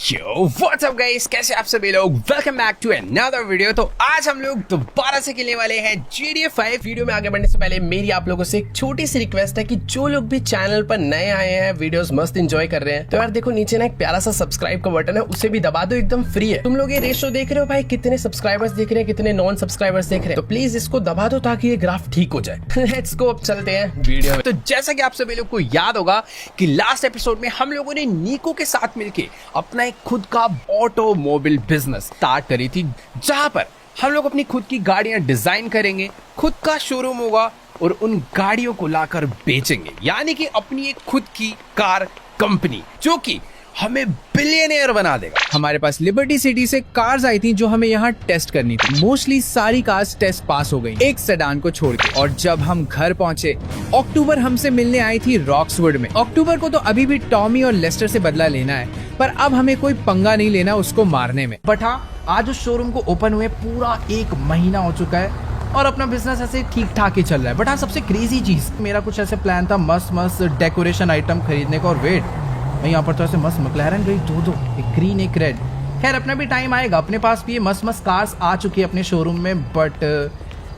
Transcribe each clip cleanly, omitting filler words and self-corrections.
Yo, what's up guys? कैसे आप सभी लोग? Welcome back to another video. तो आज हम लोग दोबारा से खेलने वाले हैं GTA 5। वीडियो में आगे बढ़ने से पहले मेरी आप लोगों से एक छोटी सी रिक्वेस्ट है कि जो लोग भी चैनल पर नए आए हैं, वीडियोस मस्त एंजॉय कर रहे हैं, तो यार देखो नीचे ना एक प्यारा सा सब्सक्राइब का बटन है, उसे भी दबा दो, एकदम फ्री है। तुम लोग ये रेशो देख रहे हो भाई, कितने सब्सक्राइबर्स देख रहे हैं, कितने नॉन सब्सक्राइबर्स देख रहे हैं, तो प्लीज इसको दबा दो ताकि ये ग्राफ ठीक हो जाए। लेट्स गो, अब चलते हैं वीडियो में। तो जैसा कि आप सभी लोग को याद होगा कि लास्ट एपिसोड में हम लोगों ने नीको के साथ मिलके अपना एक खुद का ऑटोमोबाइल बिजनेस स्टार्ट करी थी, जहां पर हम लोग अपनी खुद की गाड़ियां डिजाइन करेंगे, खुद का शोरूम होगा और उन गाड़ियों को लाकर बेचेंगे, यानी कि अपनी एक खुद की कार कंपनी जो कि हमें बिलियनियर बना देगा। हमारे पास लिबर्टी सिटी से कार्स आई थी जो हमें यहाँ टेस्ट करनी थी। मोस्टली सारी कार्स टेस्ट पास हो गई, एक सेडान को छोड़ के। और जब हम घर पहुंचे, अक्टूबर हमसे मिलने आई थी रॉक्सवुड में। अक्टूबर को तो अभी भी टॉमी और लेस्टर से बदला लेना है, पर अब हमें कोई पंगा नहीं लेना उसको मारने में। बट हाँ, आज उस शोरूम को ओपन हुए पूरा 1 महीना हो चुका है और अपना बिजनेस ऐसे ठीक ठाक ही चल रहा है। बट हाँ, सबसे क्रेजी चीज, मेरा कुछ ऐसे प्लान था मस्त मस्त डेकोरेशन आइटम खरीदने का। और वेट, मैं यहाँ पर तो ऐसे मस्त मैक्लैरेन गई, दो एक ग्रीन एक रेड। खैर अपना भी टाइम आएगा, अपने पास भी ये मस्त मस्त कार्स आ चुकी है अपने शोरूम में, बट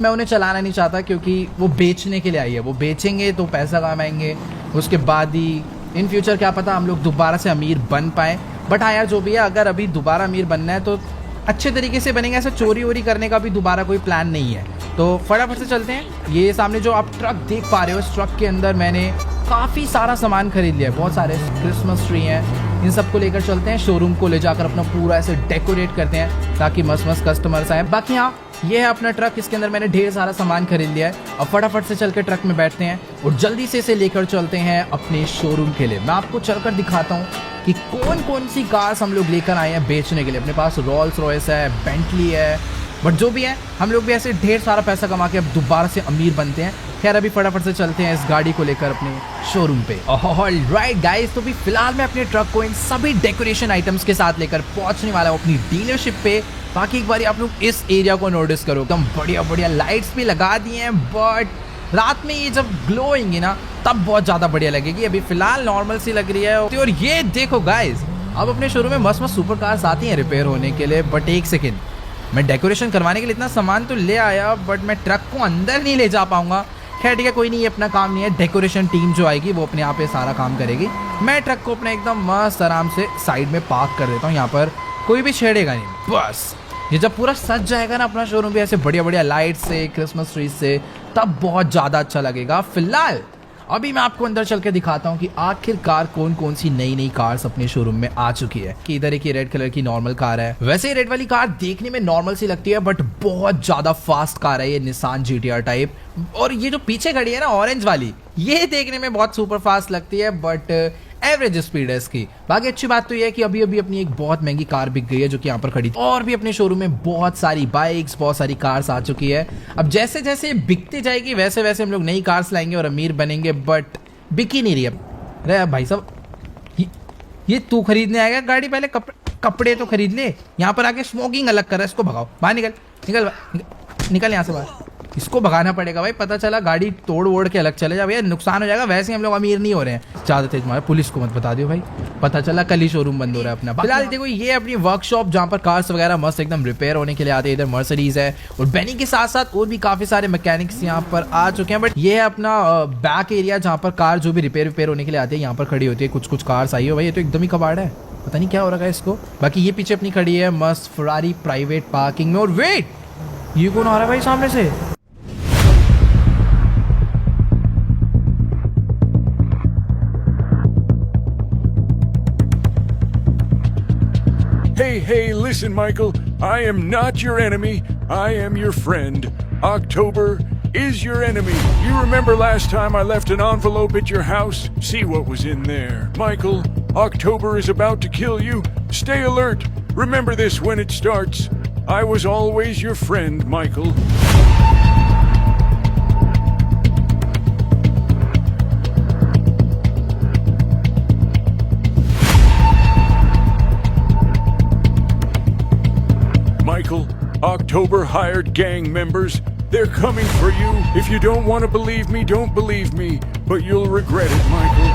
मैं उन्हें चलाना नहीं चाहता क्योंकि वो बेचने के लिए आई है। वो बेचेंगे तो पैसा कमाएंगे, उसके बाद ही इन फ्यूचर क्या पता हम लोग दोबारा से अमीर बन पाए। बट हाँ यार, जो भी है, अगर अभी दोबारा अमीर बनना है तो अच्छे तरीके से बनेंगे, ऐसा चोरी वोरी करने का भी दोबारा कोई प्लान नहीं है। तो फटाफट से चलते हैं। ये सामने जो आप ट्रक देख पा रहे हो, इस ट्रक के अंदर मैंने काफ़ी सारा सामान खरीद लिया है, बहुत सारे क्रिसमस ट्री हैं, इन सबको लेकर चलते हैं शोरूम को, ले जाकर अपना पूरा ऐसे डेकोरेट करते हैं ताकि मस्त मस्त कस्टमर्स आए। बाकी हाँ, ये है अपना ट्रक, इसके अंदर मैंने ढेर सारा सामान खरीद लिया है। अब फटाफट से चल के ट्रक में बैठते हैं और जल्दी से इसे लेकर चलते हैं अपने शोरूम के लिए। मैं आपको चलकर दिखाता हूँ कि कौन कौन सी कार्स हम लोग लेकर आए हैं बेचने के लिए। अपने पास रोल्स रॉयस है, बेंटली है, बट जो भी है हम लोग भी ऐसे ढेर सारा पैसा कमा के अब दोबारा से अमीर बनते हैं। खैर अभी फटाफट से चलते हैं इस गाड़ी को लेकर अपने शोरूम पे। ऑलराइट गाइस, तो भी फिलहाल मैं अपने ट्रक को इन सभी डेकोरेशन आइटम्स के साथ लेकर पहुंचने वाला हूँ अपनी डीलरशिप पे। बाकी एक बार आप लोग इस एरिया को नोटिस करो, एकदम बढ़िया बढ़िया लाइट्स भी लगा दिए हैं, बट रात में ये जब ग्लो होंगी ना तब बहुत ज़्यादा बढ़िया लगेगी। अभी फिलहाल नॉर्मल सी लग रही है। और ये देखो गाइस, अब अपने शोरूम में मस्त मस्त सुपर कार्स आती हैं रिपेयर होने के लिए। बट एक सेकेंड, मैं डेकोरेशन करवाने के लिए इतना सामान तो ले आया, बट मैं ट्रक को अंदर नहीं ले जा पाऊंगा। खैर ठीक है, कोई नहीं, ये अपना काम नहीं है। डेकोरेशन टीम जो आएगी वो अपने आप ये सारा काम करेगी। मैं ट्रक को अपने एकदम मस्त आराम से साइड में पार्क कर देता हूँ, यहाँ पर कोई भी छेड़ेगा नहीं। बस ये जब पूरा सज जाएगा ना अपना शोरूम भी ऐसे बढ़िया बढ़िया लाइट से, क्रिसमस ट्री से, तब बहुत ज़्यादा अच्छा लगेगा। फिलहाल अभी मैं आपको अंदर चल के दिखाता हूँ कि आखिरकार कौन कौन सी नई नई कार्स अपने शोरूम में आ चुकी है। कि इधर एक रेड कलर की नॉर्मल कार है। वैसे रेड वाली कार देखने में नॉर्मल सी लगती है, बट बहुत ज्यादा फास्ट कार है ये, निसान GTR टाइप। और ये जो पीछे खड़ी है ना ऑरेंज वाली, ये देखने में बहुत सुपर फास्ट लगती है, बट एवरेज स्पीड है इसकी। बाकी अच्छी बात तो ये है कि अभी अभी अपनी एक बहुत महंगी कार बिक गई है जो कि यहाँ पर खड़ी थी। और भी अपने शोरूम में बहुत सारी बाइक्स, बहुत सारी कार्स आ चुकी है। अब जैसे जैसे बिकती जाएगी वैसे वैसे हम लोग नई कार्स लाएंगे और अमीर बनेंगे, बट बिक ही नहीं रही अब। अरे भाई साहब, ये तू खरीदने आएगा गाड़ी? पहले कपड़े तो खरीद ले। यहाँ पर आके स्मोकिंग अलग कर रहा है, इसको भगाओ बाहर, निकल यहाँ से बाहर। इसको भगाना पड़ेगा भाई, पता चला गाड़ी तोड़ वोड़ के अलग चले जा भैया, नुकसान हो जाएगा। वैसे ही हम लोग अमीर नहीं हो रहे हैं। ज्यादा तेज मारे, पुलिस को मत बता दियो भाई, पता चला कल ही शोरूम बंद हो रहा है अपना। फिलहाल देखो, ये अपनी वर्कशॉप जहाँ पर कार्स वगैरह मस्त एकदम रिपेयर होने के लिए आते हैं। इधर मर्सिडीज है और बेनी के साथ साथ और भी काफी सारे मैकेनिक्स यहाँ पर आ चुके हैं। बट ये है अपना बैक एरिया जहाँ पर कार जो भी रिपेयर होने के लिए आती है यहाँ पर खड़ी होती है। कुछ कार्स आई हो भाई, ये तो एकदम ही कबाड़ है, पता नहीं क्या हो रहा है इसको। बाकी ये पीछे अपनी खड़ी है मस्त फरारी प्राइवेट पार्किंग में। और वेट, ये कौन आ रहा है भाई सामने से? Hey, listen, Michael. I am not your enemy. I am your friend. October is your enemy. You remember last time I left an envelope at your house? See what was in there. Michael, October is about to kill you. Stay alert. Remember this when it starts. I was always your friend, Michael. Michael, October hired gang members. They're coming for you. If you don't want to believe me, don't believe me. But you'll regret it, Michael.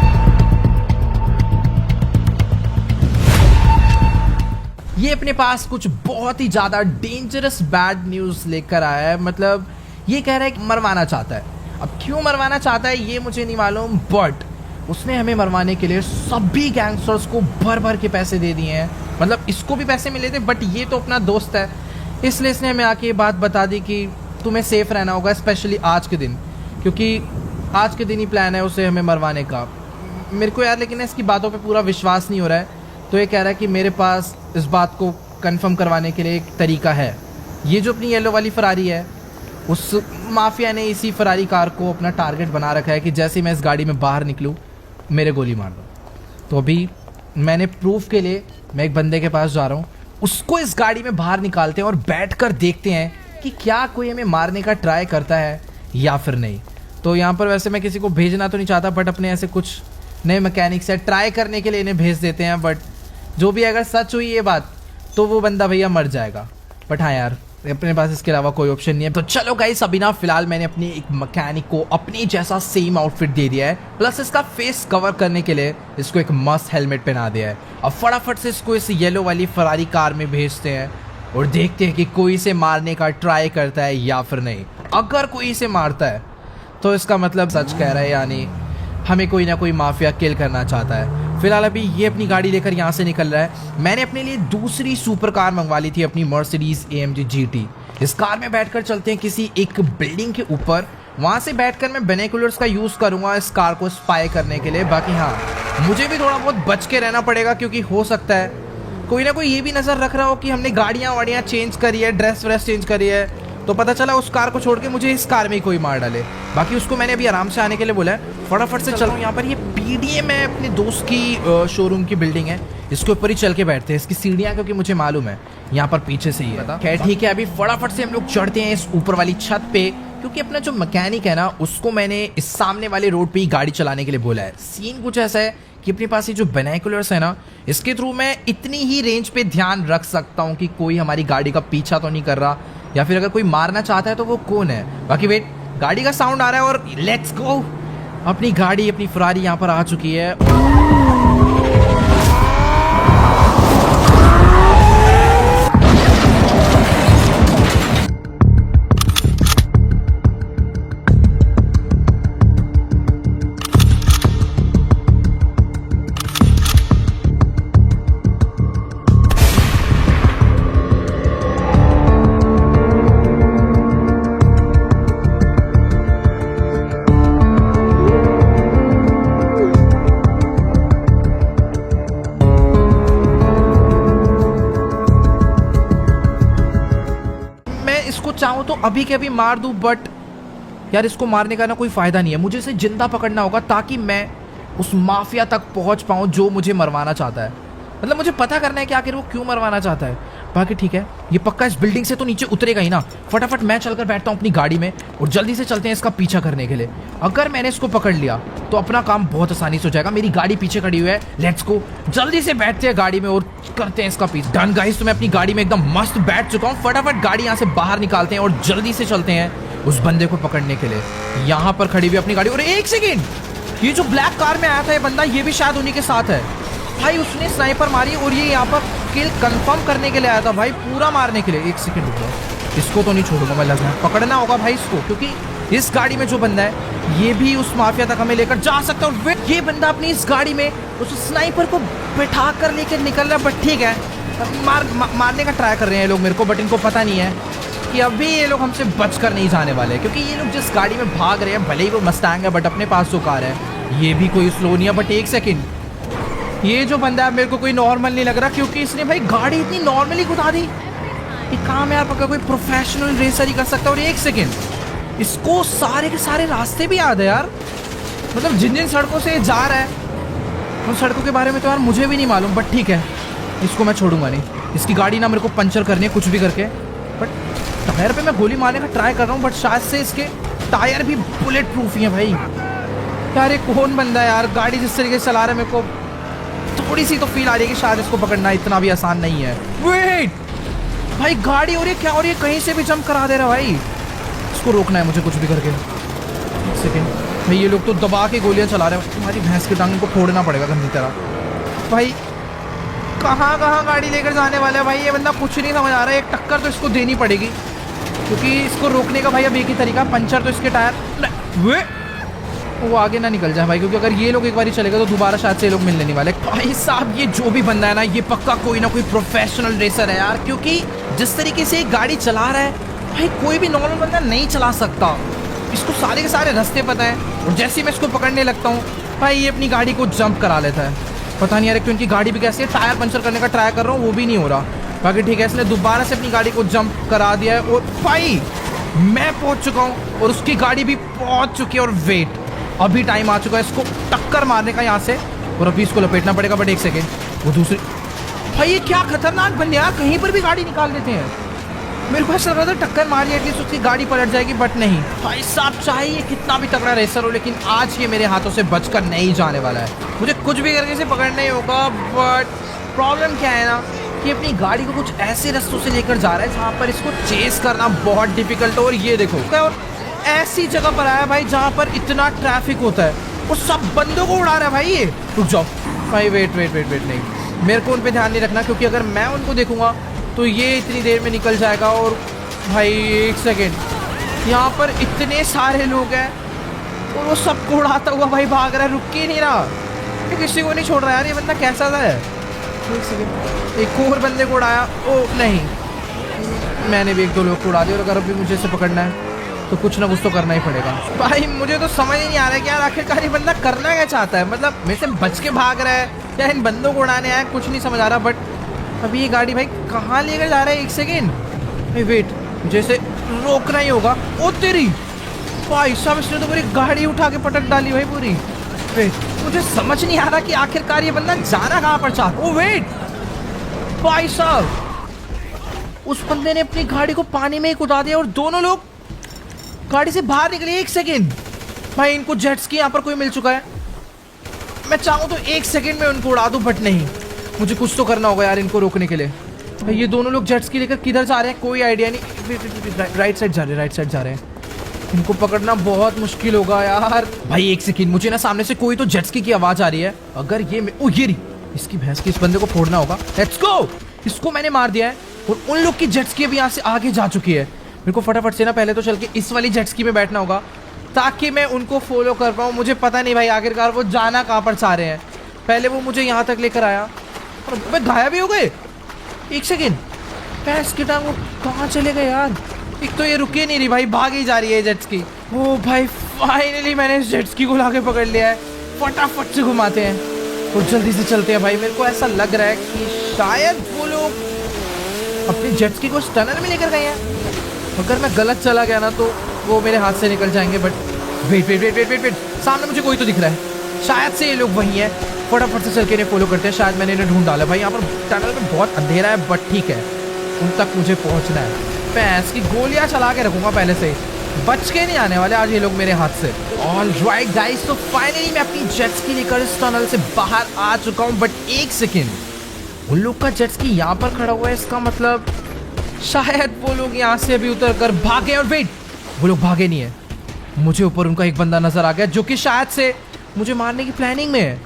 ये अपने पास कुछ बहुत ही ज्यादा dangerous bad news लेकर आया है। मतलब ये कह रहा है कि मरवाना चाहता है। अब क्यों मरवाना चाहता है ये मुझे नहीं मालूम, बट उसने हमें मरवाने के लिए सभी गैंगस्टर्स को भर भर के पैसे दे दिए हैं। मतलब इसको भी पैसे मिले थे, बट ये तो अपना दोस्त है, इसलिए इसने हमें आके ये बात बता दी कि तुम्हें सेफ रहना होगा, स्पेशली आज के दिन, क्योंकि आज के दिन ही प्लान है उसे हमें मरवाने का। मेरे को यार लेकिन इसकी बातों पे पूरा विश्वास नहीं हो रहा है, तो ये कह रहा है कि मेरे पास इस बात को कंफर्म करवाने के लिए एक तरीका है। ये जो अपनी येलो वाली फरारी है, उस माफिया ने इसी फरारी कार को अपना टारगेट बना रखा है कि जैसे ही मैं इस गाड़ी में बाहर निकलूँ मेरे गोली मार दो। तो अभी मैंने प्रूफ के लिए मैं एक बंदे के पास जा रहा हूँ, उसको इस गाड़ी में बाहर निकालते हैं और बैठकर देखते हैं कि क्या कोई हमें मारने का ट्राई करता है या फिर नहीं। तो यहाँ पर वैसे मैं किसी को भेजना तो नहीं चाहता, बट अपने ऐसे कुछ नए मैकेनिक्स है, ट्राई करने के लिए इन्हें भेज देते हैं। बट जो भी अगर सच हुई ये बात तो वो बंदा भैया मर जाएगा। बट हाँ यार, अपने पास इसके अलावा कोई ऑप्शन नहीं है। तो चलो गाइस, अभी ना फिलहाल मैंने अपनी एक मैकेनिक को अपने जैसा सेम आउटफिट दे दिया है, प्लस इसका फेस कवर करने के लिए इसको एक मस्त हेलमेट पहना दिया है। अब फटाफट से इसको इस येलो वाली फरारी कार में भेजते हैं और देखते हैं कि कोई इसे मारने का ट्राई करता है या फिर नहीं। अगर कोई इसे मारता है तो इसका मतलब सच कह रहा है, यानी हमें कोई ना कोई माफिया किल करना चाहता है। फिलहाल अभी ये अपनी गाड़ी लेकर यहाँ से निकल रहा है। मैंने अपने लिए दूसरी सुपर कार मंगवा ली थी, अपनी मर्सिडीज AMG GT। इस कार में बैठकर चलते हैं किसी एक बिल्डिंग के ऊपर, वहाँ से बैठकर मैं बाइनोकुलर्स का यूज़ करूँगा इस कार को स्पाई करने के लिए। बाकी हाँ, मुझे भी थोड़ा बहुत बच के रहना पड़ेगा, क्योंकि हो सकता है कोई ना कोई ये भी नज़र रख रहा हो कि हमने गाड़ियाँ वाड़ियाँ चेंज करी है, ड्रेस व्रेस चेंज करी है, तो पता चला उस कार को छोड़ के मुझे इस कार में ही कोई मार डाले। बाकी उसको मैंने अभी आराम से आने के लिए बोला है। फटाफट से चल रहा हूँ। यहाँ पर ये PDM है, अपने दोस्त की शोरूम की बिल्डिंग है, इसके ऊपर ही चल के बैठते हैं। इसकी सीढ़ियाँ क्योंकि मुझे मालूम है यहाँ पर पीछे से ही है। खैर ठीक है, अभी फटाफट से हम लोग चढ़ते हैं इस ऊपर वाली छत पे, क्योंकि अपना जो मैकेनिक है ना, उसको मैंने इस सामने वाले रोड पे ही गाड़ी चलाने के लिए बोला है। सीन कुछ ऐसा है कि अपने पास ये जो बाइनोकुलर्स है ना, इसके थ्रू मैं इतनी ही रेंज पे ध्यान रख सकता हूँ कि कोई हमारी गाड़ी का पीछा तो नहीं कर रहा, या फिर अगर कोई मारना चाहता है तो वो कौन है। बाकी वेट, गाड़ी का साउंड आ रहा है और लेट्स गो। अपनी गाड़ी, अपनी फरारी यहाँ पर आ चुकी है। चाहूँ तो अभी के अभी मार दूं, बट यार इसको मारने का ना कोई फायदा नहीं है। मुझे इसे जिंदा पकड़ना होगा ताकि मैं उस माफिया तक पहुंच पाऊं जो मुझे मरवाना चाहता है। मतलब मुझे पता करना है कि आखिर वो क्यों मरवाना चाहता है। बाकी ठीक है, ये पक्का इस बिल्डिंग से तो नीचे उतरेगा ही ना। फटाफट मैं चलकर बैठता हूँ अपनी गाड़ी में और जल्दी से चलते हैं इसका पीछा करने के लिए। अगर मैंने इसको पकड़ लिया तो अपना काम बहुत आसानी से हो जाएगा। मेरी गाड़ी पीछे खड़ी हुई है, लेट्स गो। जल्दी से बैठते हैं गाड़ी में और करते हैं इसका पीछा। डन गाइस, तो मैं अपनी गाड़ी में एकदम मस्त बैठ चुका हूँ। फटाफट गाड़ी यहाँ से बाहर निकालते हैं और जल्दी से चलते हैं उस बंदे को पकड़ने के लिए। यहाँ पर खड़ी हुई अपनी गाड़ी, और एक सेकेंड, ये जो ब्लैक कार में आया था ये बंदा, ये भी शायद उन्हीं के साथ है भाई। उसने स्नाइपर मारी और ये यहाँ पर किल कंफर्म करने के लिए आया था भाई, पूरा मारने के लिए। एक सेकंड रुको, इसको तो नहीं छोड़ूंगा मैं, लग रहा है पकड़ना होगा भाई इसको, क्योंकि इस गाड़ी में जो बंदा है ये भी उस माफिया तक हमें लेकर जा सकता है। और ये बंदा अपनी इस गाड़ी में उस स्नाइपर को बैठा कर लेकर निकल रहा है। बट ठीक है, मारने का ट्राई कर रहे हैं लोग मेरे को, बट इनको पता नहीं है कि अभी ये लोग हमसे बच कर नहीं जाने वाले, क्योंकि ये लोग जिस गाड़ी में भाग रहे हैं, भले ही वो मस्टैंग है, बट अपने पास जो कार है ये भी कोई स्लो नहीं है। बट एक सेकेंड, ये जो बंदा है मेरे को कोई नॉर्मल नहीं लग रहा, क्योंकि इसने भाई गाड़ी इतनी नॉर्मली घुमा दी। ये काम यार पक्का कोई प्रोफेशनल रेसर ही कर सकता है। और एक सेकेंड, इसको सारे के सारे रास्ते भी याद है यार। मतलब जिन जिन सड़कों से जा रहा है उन सड़कों के बारे में तो यार मुझे भी नहीं मालूम, बट ठीक है, इसको मैं छोड़ूंगा नहीं। इसकी गाड़ी ना मेरे को पंचर करनी है कुछ भी करके। बट टायर पे मैं गोली मारने का ट्राई कर रहा हूँ, बट शायद से इसके टायर भी बुलेट प्रूफ ही है भाई। यार ये कौन बंदा है यार, गाड़ी जिस तरीके से चला रहा है मेरे को थोड़ी सी तो फील आ रही है कि शायद इसको पकड़ना इतना भी आसान नहीं है। वेट भाई, गाड़ी और ये क्या, और ये कहीं से भी जंप करा दे रहा भाई। इसको रोकना है मुझे कुछ भी करके। एक सेकेंड भाई, ये लोग तो दबा के गोलियां चला रहे हैं। तुम्हारी भैंस की टांग को फोड़ना पड़ेगा गंदी तरह भाई। कहाँ कहाँ गाड़ी लेकर जाने वाला है भाई, ये बंदा कुछ नहीं समझ आ रहा है। एक टक्कर तो इसको देनी पड़ेगी, क्योंकि इसको रोकने का भाई अब एक ही तरीका, पंचर तो इसके टायर वे वो आगे ना निकल जाए भाई, क्योंकि अगर ये लोग एक बार चलेगा तो दोबारा शायद से ये लोग मिलने नहीं वाले। भाई साहब ये जो भी बंदा है ना, ये पक्का कोई ना कोई प्रोफेशनल रेसर है यार, क्योंकि जिस तरीके से गाड़ी चला रहा है भाई कोई भी नॉर्मल बंदा नहीं चला सकता। इसको सारे के सारे रास्ते पता है, और जैसे ही मैं इसको पकड़ने लगता हूँ भाई ये अपनी गाड़ी को जंप करा लेता है। पता नहीं यार एक तो इनकी गाड़ी भी कैसी है, टायर पंचर करने का ट्राई कर रहा हूँ वो भी नहीं हो रहा। बाकी ठीक है, इसने दोबारा से अपनी गाड़ी को जंप करा दिया है, और भाई मैं पहुंच चुका हूँ और उसकी गाड़ी भी पहुंच चुकी है। और वेट, अभी टाइम आ चुका है इसको टक्कर मारने का यहाँ से, और अभी इसको लपेटना पड़ेगा। बट एक सेकेंड, वो दूसरी भाई ये क्या खतरनाक बंदे यार, कहीं पर भी गाड़ी निकाल देते हैं। मेरे को ऐसा लग रहा था टक्कर मार लिया एटलीस्ट उसकी गाड़ी पलट जाएगी, बट नहीं भाई साहब, चाहे ये कितना भी तगड़ा रेसर हो, लेकिन आज ये मेरे हाथों से बचकर नहीं जाने वाला है। मुझे कुछ भी करके इसे पकड़ना ही होगा। बट प्रॉब्लम क्या है ना कि अपनी गाड़ी को कुछ ऐसे रास्तों से लेकर जा रहा है जहाँ पर इसको चेस करना बहुत डिफिकल्ट है। और ये देखो, और ऐसी जगह पर आया भाई जहाँ पर इतना ट्रैफिक होता है, और सब बंदों को उड़ा रहा है भाई। ये रुक जाओ भाई, वेट वेट वेट वेट, नहीं मेरे को उन पर ध्यान नहीं रखना, क्योंकि अगर मैं उनको देखूंगा तो ये इतनी देर में निकल जाएगा। और भाई एक सेकेंड, यहाँ पर इतने सारे लोग हैं और वो सबको उड़ाता हुआ भाई भाग रहा है, रुक के नहीं रहा, ये किसी को नहीं छोड़ रहा यार। ये बंदा कैसा था है? एक सेकेंड, एक और बंदे को उड़ाया, ओ नहीं, मैंने भी एक दो लोग को उड़ा दिया। और अगर अभी मुझे इसे पकड़ना है तो कुछ ना कुछ तो करना ही पड़ेगा भाई। मुझे तो समझ ही नहीं आ रहा है कि यार आखिरकार ये बंदा करना क्या चाहता है, मतलब मेरे से बच के भाग रहा है या इन बंदों को उड़ाने आया, कुछ नहीं समझ आ रहा। बट अभी ये गाड़ी भाई कहाँ लेकर जा रहा है? एक सेकेंड भाई वेट, जैसे रोकना ही होगा। ओ तेरी भाई साहब, इसने तो पूरी गाड़ी उठा के पटक डाली भाई पूरी। वेट, मुझे समझ नहीं आ रहा कि आखिरकार ये बंदा जाना कहाँ पर चाहता। ओ वेट भाई साहब, उस बंदे ने अपनी गाड़ी को पानी में ही कूदा दिया और दोनों लोग गाड़ी से बाहर निकले। एक सेकेंड भाई, इनको जेट्स की यहाँ पर कोई मिल चुका है। मैं चाहूँ तो एक सेकेंड में उनको उड़ा दूँ, बट नहीं, मुझे कुछ तो करना होगा यार इनको रोकने के लिए। भाई ये दोनों लोग जेट्स की लेकर किधर जा रहे हैं कोई आइडिया नहीं। राइट साइड जा रहे हैं, राइट साइड जा रहे हैं। इनको पकड़ना बहुत मुश्किल होगा यार। भाई एक सेकेंड, मुझे ना सामने से कोई तो जेट्स की आवाज आ रही है। अगर ये ओ ये रही, इसकी भैंस की, इस बंदे को फोड़ना होगा। लेट्स गो, इसको मैंने मार दिया है और उन लोग की जेट्स की अभी यहाँ से आगे जा चुकी है। मेरे को फटाफट से ना पहले तो चल के इस वाली जेट्स की में बैठना होगा ताकि मैं उनको फॉलो कर पाऊँ। मुझे पता नहीं भाई आखिरकार वो जाना कहाँ पर चाह रहे हैं। पहले वो मुझे यहाँ तक लेकर आया और मैं गायब भी हो गए। एक सेकेंड, भैंस की टांग, वो कहाँ चले गए यार? एक तो ये रुके नहीं रही भाई, भाग ही जा रही है जेट्स की। ओ भाई फाइनली मैंने इस जेट्स की को लाके पकड़ लिया है। फटाफट से घुमाते हैं और जल्दी से चलते हैं भाई। मेरे को ऐसा लग रहा है कि शायद वो लोग अपने जेट्स की को टनल में लेकर गए हैं। अगर मैं गलत चला गया ना तो वो मेरे हाथ से निकल जाएंगे। But wait wait wait wait wait wait, सामने मुझे कोई तो दिख रहा है, शायद से ये लोग वही हैं। फटाफट से चल के इन्हें फॉलो करते हैं, शायद मैंने इन्हें ढूंढ डाला। भाई यहाँ पर टनल में बहुत अंधेरा है, बट ठीक है, उन तक मुझे पहुँचना है। भैंस की गोलियां चला के रखूंगा पहले से, बच के नहीं आने वाले आज ये लोग मेरे हाथ से। ऑलराइट गाइस, तो फाइनली मैं अपनी जेट्स की लेकर इस टनल से बाहर आ चुका हूँ। बट एक सेकेंड, उन लोग का जेट्स की यहाँ पर खड़ा हुआ है, इसका मतलब शायद वो लोग यहाँ से अभी उतर कर भागे। और वेट, वो लोग भागे नहीं है, मुझे ऊपर उनका एक बंदा नजर आ गया जो कि शायद से मुझे मारने की प्लानिंग में है।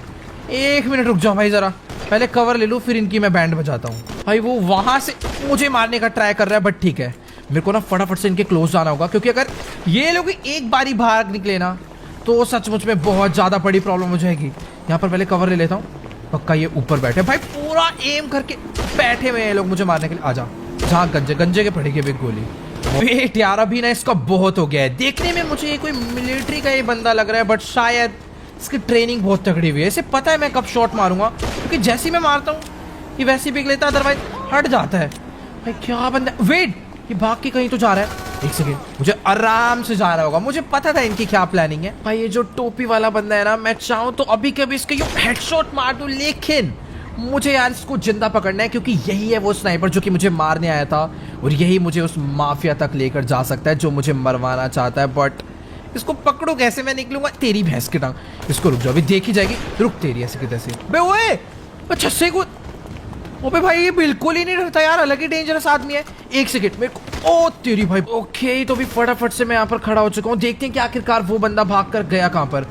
एक मिनट रुक जाओ भाई, जरा पहले कवर ले लूँ, फिर इनकी मैं बैंड बजाता हूँ। भाई वो वहां से मुझे मारने का ट्राई कर रहा है, बट ठीक है, मेरे को ना फटाफट से इनके क्लोज जाना होगा, क्योंकि अगर ये लोग एक बारी बाहर निकले ना तो सचमुच में बहुत ज्यादा बड़ी प्रॉब्लम हो जाएगी। यहाँ पर पहले कवर ले लेता हूँ, पक्का ये ऊपर बैठे भाई, पूरा एम करके बैठे हुए हैं लोग मुझे मारने के लिए। आजा, जहाँ गंजे गंजे के पड़ेगी एक गोली। वेट यार, अभी ना इसका बहुत हो गया है। देखने में मुझे कोई मिलिट्री का ये बंदा लग रहा है, बट शायद इसकी ट्रेनिंग बहुत तगड़ी हुई है। इसे पता है मैं कब शॉट मारूंगा, क्योंकि जैसे ही मैं मारता हूँ ये वैसे ही पिघ लेता है, अदरवाइज हट जाता है। भाई क्या बंदा, वेट, ये भाग के कहीं तो जा रहा है। एक सेकेंड, मुझे आराम से जा रहा होगा, मुझे पता था इनकी क्या प्लानिंग है। भाई ये जो टोपी वाला बंदा है ना, मैं चाहूँ तो अभी कभी इसके हेडशॉट मार दूं, लेकिन मुझे यार इसको जिंदा पकड़ना है, क्योंकि यही है वो स्नाइपर जो कि मुझे मारने आया था, और यही मुझे उस माफिया तक लेकर जा सकता है जो मुझे मरवाना चाहता है। बट इसको पकड़ो कैसे? मैं निकलूंगा तेरी भैंस की टांग। इसको रुक जाओ, अभी देखी जाएगी। रुक तेरी ऐसे की तैसे। बे ओए, अच्छा से को, ओबे भाई ये बिल्कुल ही नहीं डरता यार, अलग ही डेंजरस आदमी है। एक सेकेंड, मेरे को, ओ तेरी भाई। ओके, तो भी फटाफट से मैं यहाँ पर खड़ा हो चुका हूँ। देखते हैं कि आखिरकार वो बंदा भाग कर गया कहाँ पर।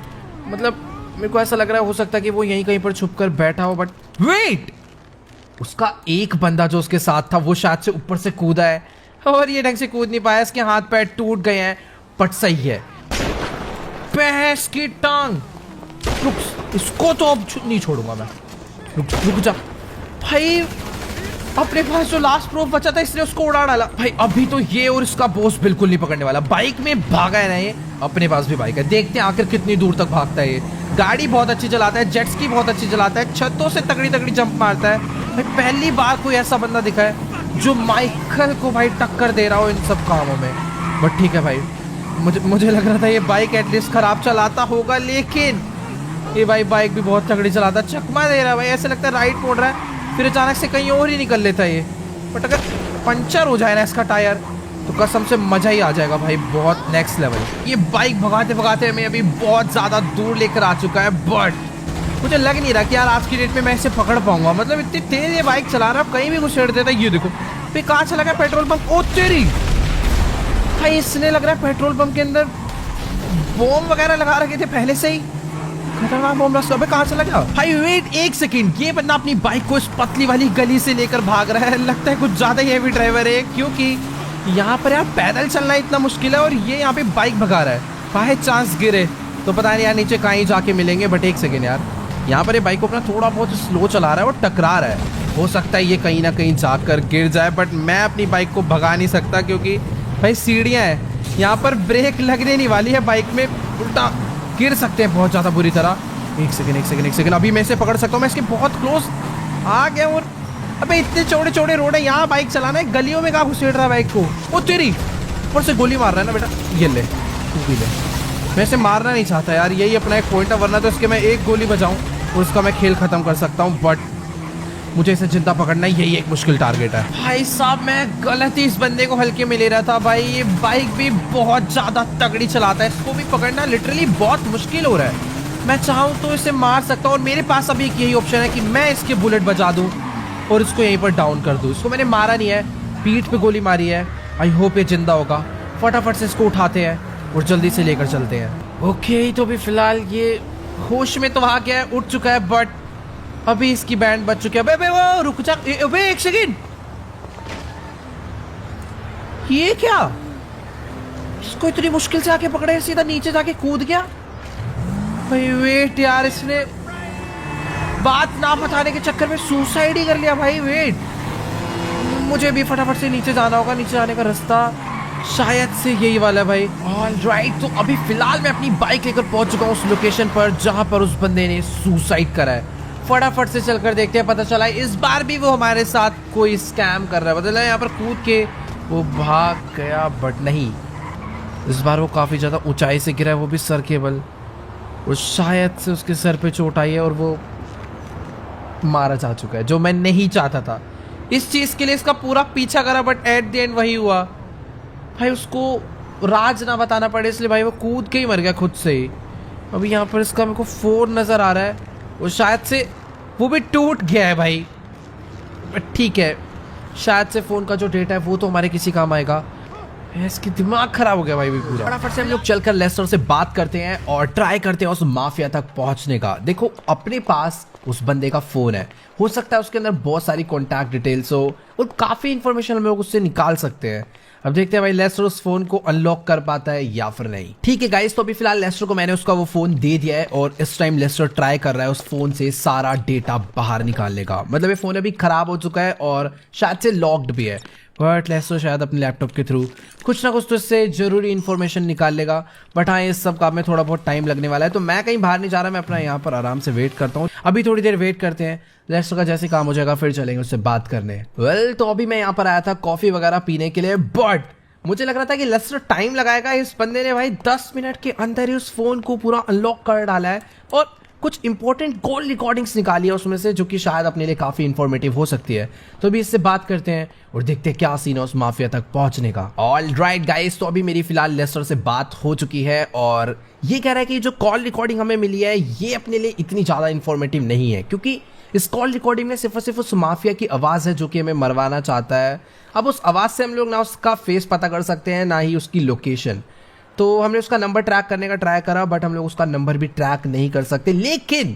मतलब मेरे को ऐसा लग रहा है हो सकता है कि वो यहीं कहीं पर छुप कर बैठा हो। बट वेट, उसका एक बंदा जो उसके साथ था वो शायद से ऊपर से कूदा है और ये ढंग से कूद नहीं पाया, इसके हाथ पैर टूट गए हैं, बट सही है। भैंस की टांग, रुक, इसको तो अब नहीं छोड़ूंगा मैं। रुक जा भाई, अपने पास जो लास्ट प्रूफ बचा था इसने उसको उड़ा डाला भाई। अभी तो ये और इसका बॉस बिल्कुल नहीं पकड़ने वाला। बाइक में भागा है ना ये, अपने पास भी बाइक है, देखते हैं आखिर कितनी दूर तक भागता है ये। गाड़ी बहुत अच्छी चलाता है, जेट्स की बहुत अच्छी चलाता है, छतों से तगड़ी तगड़ी जंप मारता है भाई। पहली बार कोई ऐसा बंदा दिखा है जो माइकल को भाई टक्कर दे रहा हो इन सब कामों में। बट ठीक है भाई, मुझे लग रहा था ये बाइक एटलीस्ट खराब चलाता होगा, लेकिन ये भाई बाइक भी बहुत तगड़ी चलाता है। चकमा दे रहा है भाई, ऐसे लगता है राइट मोड़ रहा है, फिर अचानक से कहीं और ही निकल लेता है ये। बट अगर पंचर हो जाए ना इसका टायर तो कसम से मजा ही आ जाएगा भाई, बहुत नेक्स्ट लेवल। ये बाइक भगाते भगाते हमें अभी बहुत ज़्यादा दूर लेकर आ चुका है, बट मुझे लग नहीं रहा कि यार आज की डेट में मैं इसे पकड़ पाऊंगा। मतलब इतनी तेज ये बाइक चला रहा है, कहीं भी घुसेड़ देता है। ये देखो फिर कहाँ चला गया पेट्रोल पंप, ओ तेरी भाई, इसने लग रहा है पेट्रोल पंप के अंदर बॉम्ब वगैरह लगा रखे थे पहले से ही। खतरनाक बॉम्ब रास्ता, अबे कहाँ चला गया भाई? वेट एक सेकंड, ये बंदा अपनी बाइक को इस पतली वाली गली से लेकर भाग रहा है। लगता है कुछ ज्यादा ही हेवी ड्राइवर है, क्योंकि यहाँ पर यार पैदल चलना इतना मुश्किल है और ये यहाँ पे बाइक भगा रहा है। बाय चांस गिरे तो पता नहीं यार नीचे कहीं जाके मिलेंगे। बट एक सेकेंड यार, यहाँ पर ये बाइक को अपना थोड़ा बहुत स्लो चला रहा है और टकरा रहा है। हो सकता है ये कहीं ना कहीं जाकर गिर जाए, बट मैं अपनी बाइक को भगा नहीं सकता क्योंकि भाई सीढ़ियाँ हैं, यहाँ पर ब्रेक लगने नहीं वाली है बाइक में, उल्टा गिर सकते हैं बहुत ज़्यादा बुरी तरह। एक सेकंड, अभी मैं इसे पकड़ सकता हूँ, मैं इसके बहुत क्लोज आ गया। और अबे इतने चौड़े चौड़े रोड है, यहाँ बाइक चलाना है, गलियों में कहाँ घुसेड़ रहा है बाइक को? ओ तेरी, ऊपर से गोली मार रहा है ना बेटा, ये ले तू भी ले। मैं इसे मारना नहीं चाहता यार, यही अपना एक पॉइंट है, वरना तो इसके मैं एक गोली बजाऊँ और उसका मैं खेल खत्म कर सकता हूँ। बट मुझे इसे जिंदा पकड़ना है, यही एक मुश्किल टारगेट है। भाई साहब मैं गलत ही इस बंदे को हल्के में ले रहा था भाई, ये बाइक भी बहुत ज्यादा तगड़ी चलाता है, इसको भी पकड़ना लिटरली बहुत मुश्किल हो रहा है। मैं चाहूँ तो इसे मार सकता हूँ और मेरे पास अभी एक यही ऑप्शन है कि मैं इसके बुलेट बजा दूँ और इसको यहीं पर डाउन कर दूँ। इसको मैंने मारा नहीं है, पीठ पे गोली मारी है। आई होप ये जिंदा होगा। फटाफट से इसको उठाते हैं और जल्दी से लेकर चलते हैं। ओके, तो अभी फिलहाल ये होश में तो आ गया है, उठ चुका है, बट अभी इसकी बैंड बच चुकी है। अबे वो रुक जा, अबे एक सेकंड, ये क्या? इसको इतनी मुश्किल से आके पकड़े, सीधा नीचे जाके कूद गया भाई। वेट यार, इसने बात ना बताने के चक्कर में सुसाइड ही कर लिया भाई। वेट, मुझे भी फटाफट से नीचे जाना होगा। नीचे जाने का रास्ता शायद से यही वाला है भाई। ऑलराइट, तो अभी फिलहाल मैं अपनी बाइक लेकर पहुंच चुका हूँ उस लोकेशन पर जहां पर उस बंदे ने सुसाइड करा है। फटाफट से चलकर देखते हैं, पता चला इस बार भी वो हमारे साथ कोई स्कैम कर रहा है। मतलब यहाँ पर कूद के वो भाग गया, बट नहीं, इस बार वो काफ़ी ज़्यादा ऊंचाई से गिरा है, वो भी सर केबल, और शायद से उसके सर पे चोट आई है और वो मारा जा चुका है, जो मैं नहीं चाहता था। इस चीज़ के लिए इसका पूरा पीछा करा, बट एट द एंड वही हुआ भाई। उसको राज ना बताना पड़े इसलिए भाई वो कूद के ही मर गया खुद से ही। अभी यहाँ पर इसका मेरे को फोन नज़र आ रहा है, वो शायद से वो भी टूट गया है भाई। ठीक है, शायद से फ़ोन का जो डेटा है वो तो हमारे किसी काम आएगा। इसकी दिमाग खराब हो गया भाई भी पूरा। फटाफट से हम लोग चलकर लेस्टर से बात करते हैं और ट्राई करते हैं उस माफिया तक पहुंचने का। देखो अपने पास उस बंदे का फ़ोन है, हो सकता है उसके अंदर बहुत सारी कॉन्टैक्ट डिटेल्स हो और काफ़ी इन्फॉर्मेशन हम लोग उससे निकाल सकते हैं। अब देखते हैं भाई लेस्टर उस फोन को अनलॉक कर पाता है या फिर नहीं। ठीक है गाइस, तो अभी फिलहाल लेस्टर को मैंने उसका वो फोन दे दिया है और इस टाइम लेस्टर ट्राई कर रहा है उस फोन से सारा डेटा बाहर निकालने का। मतलब ये फोन अभी खराब हो चुका है और शायद से लॉक्ड भी है, बट लेस्टर शायद अपने लैपटॉप के थ्रू कुछ ना कुछ तो इससे जरूरी इन्फॉर्मेशन निकाल लेगा। बट हाँ, इस सब काम में थोड़ा बहुत टाइम लगने वाला है, तो मैं कहीं बाहर नहीं जा रहा, मैं अपना यहाँ पर आराम से वेट करता हूँ। अभी थोड़ी देर वेट करते हैं, लेस्टर का जैसे काम हो जाएगा फिर चलेंगे उससे बात करने। वेल, तो अभी मैं यहाँ पर आया था कॉफी वगैरह पीने के लिए, बट मुझे लग रहा था कि लेस्टर टाइम लगाएगा। इस बंदे ने भाई 10 मिनट के अंदर ही उस फोन को पूरा अनलॉक कर डाला है और कुछ इंपॉर्टेंट कॉल रिकॉर्डिंग्स निकाली है उसमें से, जो कि शायद अपने लिए काफी इंफॉर्मेटिव हो सकती है। तो अभी इससे बात करते हैं और देखते हैं क्या सीन है उस माफिया तक पहुंचने का। ऑलराइट गाइस, तो अभी मेरी फिलहाल लेस्टर से बात हो चुकी है और ये कह रहा है कि जो कॉल रिकॉर्डिंग हमें मिली है ये अपने लिए इतनी ज्यादा इंफॉर्मेटिव नहीं है, क्योंकि इस कॉल रिकॉर्डिंग में सिर्फ और सिर्फ उस माफिया की आवाज़ है जो कि हमें मरवाना चाहता है। अब उस आवाज़ से हम लोग ना उसका फेस पता कर सकते हैं ना ही उसकी लोकेशन। तो हमने उसका नंबर ट्रैक करने का ट्राई करा, बट हम लोग उसका नंबर भी ट्रैक नहीं कर सकते। लेकिन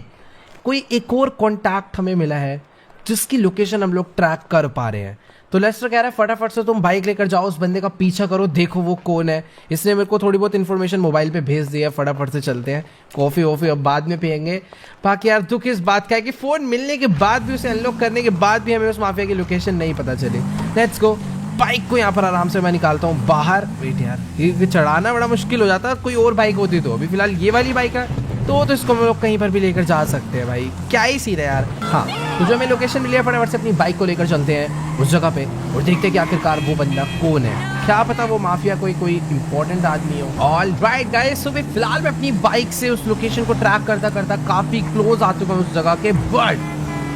कोई एक और कॉन्टैक्ट हमें मिला है जिसकी लोकेशन हम लोग ट्रैक कर पा रहे हैं। तो लेस्टर कह रहा है फटाफट से तुम बाइक लेकर जाओ, उस बंदे का पीछा करो, देखो वो कौन है। इसने मेरे को थोड़ी बहुत इन्फॉर्मेशन मोबाइल पे भेज दी है, फटाफट से चलते हैं। कॉफी वॉफी अब बाद में पियेंगे। बाकी यार दुख इस बात का है कि फोन मिलने के बाद भी, उसे अनलॉक करने के बाद भी हमें उस माफिया की लोकेशन नहीं पता चली। Let's go. बाइक को यहाँ पर आराम से मैं निकालता हूँ बाहर। वेट यार, ये चढ़ाना बड़ा मुश्किल हो जाता है, कोई और बाइक होती तो। अभी फिलहाल ये वाली बाइक है तो इसको हम लोग कहीं पर भी लेकर जा सकते हैं भाई। क्या ही सीन है यार। हाँ, तो जो हमें लोकेशन मिली है फटाफट से अपनी बाइक को लेकर चलते हैं उस जगह पे और देखते हैं कि आखिरकार वो बंदा कौन है। क्या पता वो माफिया कोई इंपॉर्टेंट आदमी हो। ऑल राइट गाइस, तो फिलहाल मैं अपनी बाइक से उस लोकेशन को ट्रैक करता करता काफी क्लोज आ चुका हूँ उस जगह के। बट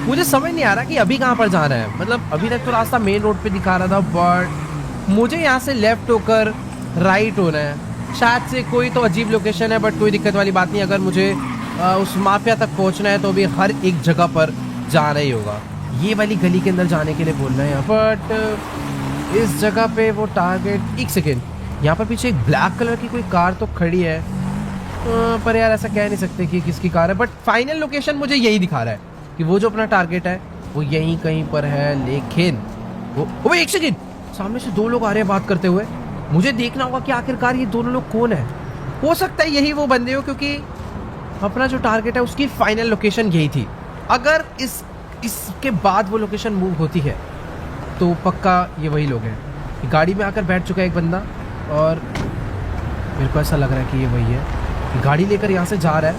मुझे समझ नहीं आ रहा कि अभी कहाँ पर जाना है। मतलब अभी तक तो रास्ता मेन रोड पे दिखा रहा था, बट मुझे यहाँ से लेफ्ट होकर राइट होना है। शायद से कोई तो अजीब लोकेशन है, बट कोई दिक्कत वाली बात नहीं। अगर मुझे उस माफिया तक पहुंचना है तो भी हर एक जगह पर जाना ही होगा। ये वाली गली के अंदर जाने के लिए बोल रहे हैं, बट इस जगह पे वो टारगेट। एक सेकेंड, यहाँ पर पीछे एक ब्लैक कलर की कोई कार तो खड़ी है, पर यार ऐसा कह नहीं सकते कि किसकी कार है। बट फाइनल लोकेशन मुझे यही दिखा रहा है कि वो जो अपना टारगेट है वो यहीं कहीं पर है। लेकिन वो एक सेकेंड, सामने से दो लोग आ रहे हैं बात करते हुए। मुझे देखना होगा कि आखिरकार ये दोनों लोग कौन है। हो सकता है यही वो बंदे हो, क्योंकि अपना जो टारगेट है उसकी फाइनल लोकेशन यही थी। अगर इसके बाद वो लोकेशन मूव होती है तो पक्का ये वही लोग हैं। गाड़ी में आकर बैठ चुका है एक बंदा और मेरे को ऐसा लग रहा है कि ये वही है। गाड़ी लेकर यहाँ से जा रहा है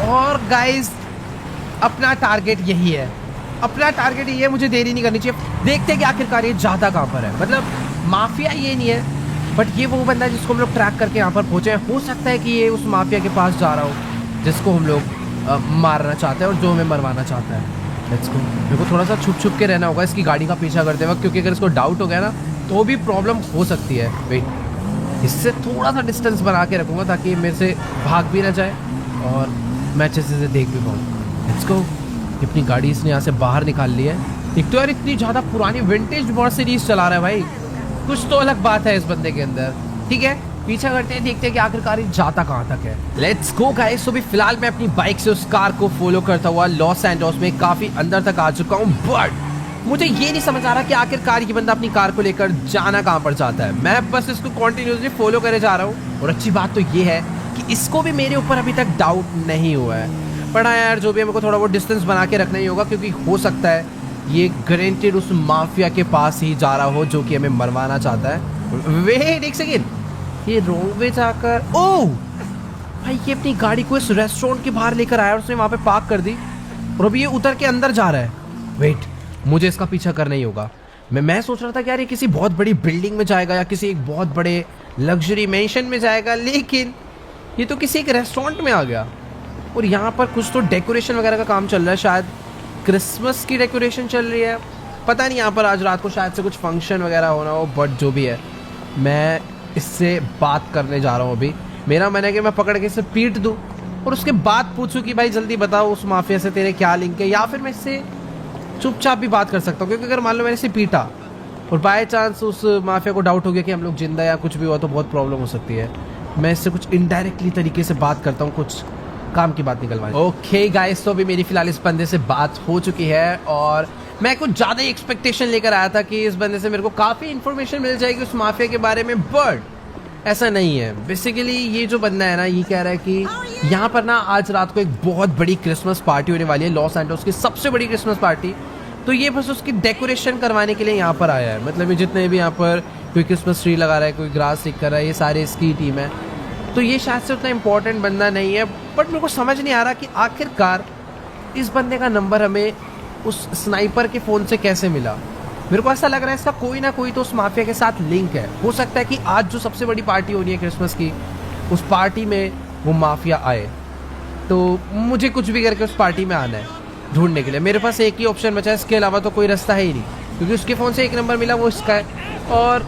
और गाइस अपना टारगेट यही है। अपना टारगेट यही है, मुझे देरी नहीं करनी चाहिए। देखते हैं कि आखिरकार ये जाता कहाँ पर है। मतलब माफिया ये नहीं है, बट ये वो बंदा है जिसको हम लोग ट्रैक करके यहाँ पर पहुंचे हैं। हो सकता है कि ये उस माफिया के पास जा रहा हो जिसको हम लोग मारना चाहते हैं और जो हमें मरवाना चाहता है। Let's go. मेरे को थोड़ा सा छुप के रहना होगा इसकी गाड़ी का पीछा करते वक्त, क्योंकि अगर इसको डाउट हो गया ना तो भी प्रॉब्लम हो सकती है। वेट, इससे थोड़ा सा डिस्टेंस बना के रखूँगा ताकि ये मेरे से भाग भी ना जाए और मैं अच्छे से देख भी पाऊँ। Let's go. अपनी गाड़ी इसने यहाँ से बाहर निकाल ली है। एक तो यार इतनी ज़्यादा पुरानी विंटेज मर्सिडीज चला रहा है भाई, कुछ तो अलग बात है इस बंदे के अंदर। ठीक है, पीछा करते हैं, देखते हैं कि आखिरकार ये जाता कहाँ तक है। Let's go guys. तो भी फिलहाल मैं अपनी बाइक से उस कार को फॉलो करता हुआ लॉस सैंटोस में काफी अंदर तक आ चुका हूँ। बट मुझे ये नहीं समझ आ रहा कि आखिरकार ये बंदा अपनी कार को लेकर जाना कहाँ पर चाहता है। मैं बस इसको कॉन्टिन्यूसली फॉलो करे जा रहा हूँ और अच्छी बात तो ये है कि इसको भी मेरे ऊपर अभी तक डाउट नहीं हुआ है। पर हाँ यार, जो भी मेरे को थोड़ा बहुत डिस्टेंस बना के रखना ही होगा, क्योंकि हो सकता है ये गारंटेड उस माफिया के पास ही जा रहा हो जो कि हमें मरवाना चाहता है। वेट एक सेकेंड, ये रोड वे जाकर, ओह भाई ये अपनी गाड़ी को इस रेस्टोरेंट के बाहर लेकर आया और उसने वहाँ पे पार्क कर दी और अभी ये उतर के अंदर जा रहा है। वेट, मुझे इसका पीछा करना ही होगा। मैं सोच रहा था कि यार ये किसी बहुत बड़ी बिल्डिंग में जाएगा या किसी एक बहुत बड़े लग्जरी मेंशन में जाएगा, लेकिन ये तो किसी एक रेस्टोरेंट में आ गया और यहाँ पर कुछ तो डेकोरेशन वगैरह का काम चल रहा है। शायद क्रिसमस की डेकोरेशन चल रही है, पता नहीं। यहाँ पर आज रात को शायद से कुछ फंक्शन वगैरह होना हो, बट जो भी है मैं इससे बात करने जा रहा हूँ। अभी मेरा मन है कि मैं पकड़ के इसे पीट दूँ और उसके बाद पूछूं कि भाई जल्दी बताओ उस माफिया से तेरे क्या लिंक है, या फिर मैं इससे चुपचाप भी बात कर सकता हूँ। क्योंकि अगर मान लो मैंने इसे पीटा और बाय चांस उस माफिया को डाउट हो गया कि हम लोग जिंदा या कुछ भी हुआ तो बहुत प्रॉब्लम हो सकती है। मैं इससे कुछ इनडायरेक्टली तरीके से बात करता हूँ, कुछ काम की बात निकलवानी। ओके गाइस, तो अभी मेरी फिलहाल इस बंदे से बात हो चुकी है और मैं कुछ ज़्यादा ही एक्सपेक्टेशन लेकर आया था कि इस बंदे से मेरे को काफ़ी इन्फॉर्मेशन मिल जाएगी उस माफिया के बारे में, बट ऐसा नहीं है। बेसिकली ये जो बंदा है ना, ये कह रहा है कि यहाँ पर ना आज रात को एक बहुत बड़ी क्रिसमस पार्टी होने वाली है, लॉस सैंटोस की सबसे बड़ी क्रिसमस पार्टी। तो ये बस उसकी डेकोरेशन करवाने के लिए यहाँ पर आया है। मतलब ये जितने भी यहाँ पर कोई क्रिसमस ट्री लगा रहा है, कोई ग्रास स्टिक कर रहा है, ये सारे इसकी टीम है। तो ये शायद से उतना इम्पोर्टेंट बंदा नहीं है, बट मेरे को समझ नहीं आ रहा कि आखिरकार इस बंदे का नंबर हमें उस स्नाइपर के फ़ोन से कैसे मिला। मेरे को ऐसा लग रहा है इसका कोई ना कोई तो उस माफिया के साथ लिंक है। हो सकता है कि आज जो सबसे बड़ी पार्टी होनी है क्रिसमस की, उस पार्टी में वो माफिया आए। तो मुझे कुछ भी करके उस पार्टी में आना है ढूंढने के लिए। मेरे पास एक ही ऑप्शन बचा है, इसके अलावा तो कोई रास्ता है ही नहीं, क्योंकि उसके फ़ोन से एक नंबर मिला वो इसका है और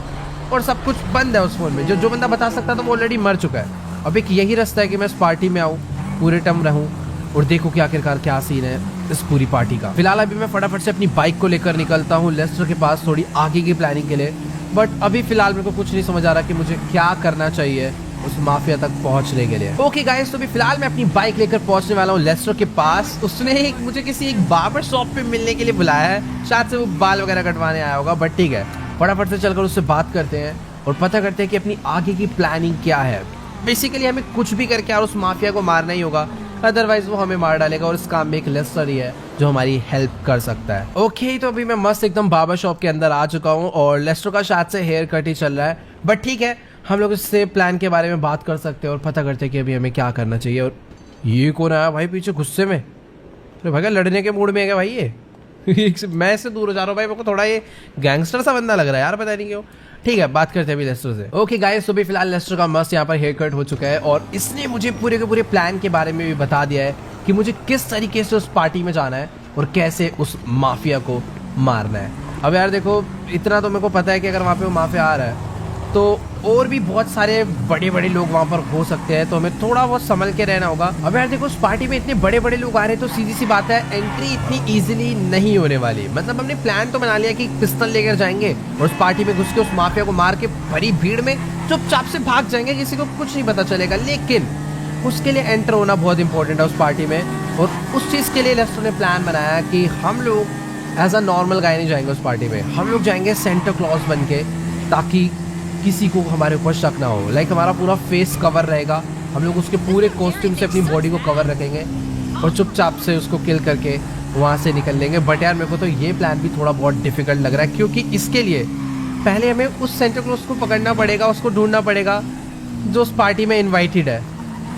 सब कुछ बंद है उस फ़ोन में। जो बंदा बता सकता तो वो ऑलरेडी मर चुका है। अब एक यही रास्ता है कि मैं इस पार्टी में आऊँ, पूरे टर्म रहूँ और देखो कि आखिरकार क्या सीन है इस पूरी पार्टी का। फिलहाल अभी मैं फटाफट से अपनी बाइक को लेकर निकलता हूँ लेस्टर के पास थोड़ी आगे की प्लानिंग के लिए। बट अभी फिलहाल मेरे को कुछ नहीं समझ आ रहा कि मुझे क्या करना चाहिए उस माफिया तक पहुंचने के लिए। ओके गाइस, तो अभी फिलहाल मैं अपनी बाइक लेकर पहुंचने वाला हूँ लेस्टर के पास। उसने मुझे किसी एक बार्बर शॉप पे मिलने के लिए बुलाया है, शायद से वो बाल वगैरह कटवाने आया होगा, बट ठीक है, फटाफट से चलकर उससे बात करते हैं और पता करते हैं कि अपनी आगे की प्लानिंग क्या है। बेसिकली हमें कुछ भी करके और उस माफिया को मारना ही होगा, अदरवाइज वो हमें मार डालेगा और इस काम में एक लेस्टर ही है जो हमारी हेल्प कर सकता है। ओके, तो अभी मैं मस्त एकदम बार्बर शॉप के अंदर आ चुका हूँ और लेस्टर का शायद से हेयर कट ही चल रहा है, बट ठीक है, हम लोग इससे प्लान के बारे में बात कर सकते हैं और पता करते हैं कि अभी हमें क्या करना चाहिए। और ये कौन आया भाई पीछे गुस्से में? अरे भाई लड़ने के मूड में है क्या भाई ये? मैं इससे दूर हो जा रहा हूँ भाई, मेरे को थोड़ा ये गैंगस्टर सा बंदा लग रहा है यार, पता नहीं क्यों। ठीक है, बात करते हैं अभी लेस्टर से। ओके गाइस, तो अभी फिलहाल लेस्टर का मस्त यहाँ पर हेयर कट हो चुका है और इसने मुझे पूरे के पूरे प्लान के बारे में भी बता दिया है कि मुझे किस तरीके से उस पार्टी में जाना है और कैसे उस माफिया को मारना है। अब यार देखो, इतना तो मेरे को पता है कि अगर वहाँ पे वो माफिया आ रहा है तो और भी बहुत सारे बड़े बड़े लोग वहाँ पर हो सकते हैं, तो हमें थोड़ा बहुत संभल के रहना होगा। अब यार देखो, उस पार्टी में इतने बड़े बड़े लोग आ रहे हैं तो सीधी सी बात है, एंट्री इतनी इजीली नहीं होने वाली। मतलब हमने प्लान तो बना लिया कि पिस्टल लेकर जाएंगे और उस पार्टी में घुस के उस माफिया को मार के बड़ी भीड़ में चुपचाप से भाग जाएंगे, किसी को कुछ नहीं पता चलेगा। लेकिन उसके लिए एंटर होना बहुत इंपॉर्टेंट है उस पार्टी में, और उस चीज़ के लिए लेस्टर ने प्लान बनाया कि हम लोग एज अ नॉर्मल गाय नहीं जाएंगे उस पार्टी में, हम लोग जाएंगे सेंटा क्लॉज बन के, ताकि किसी को हमारे ऊपर शक ना हो। लाइक हमारा पूरा फेस कवर रहेगा, हम लोग उसके पूरे कॉस्ट्यूम से अपनी बॉडी को कवर रखेंगे और चुपचाप से उसको किल करके वहाँ से निकल लेंगे। बट यार मेरे को तो ये प्लान भी थोड़ा बहुत डिफिकल्ट लग रहा है, क्योंकि इसके लिए पहले हमें उस सेंटा क्लॉज को पकड़ना पड़ेगा, उसको ढूंढना पड़ेगा जो उस पार्टी में इन्वाइटेड है,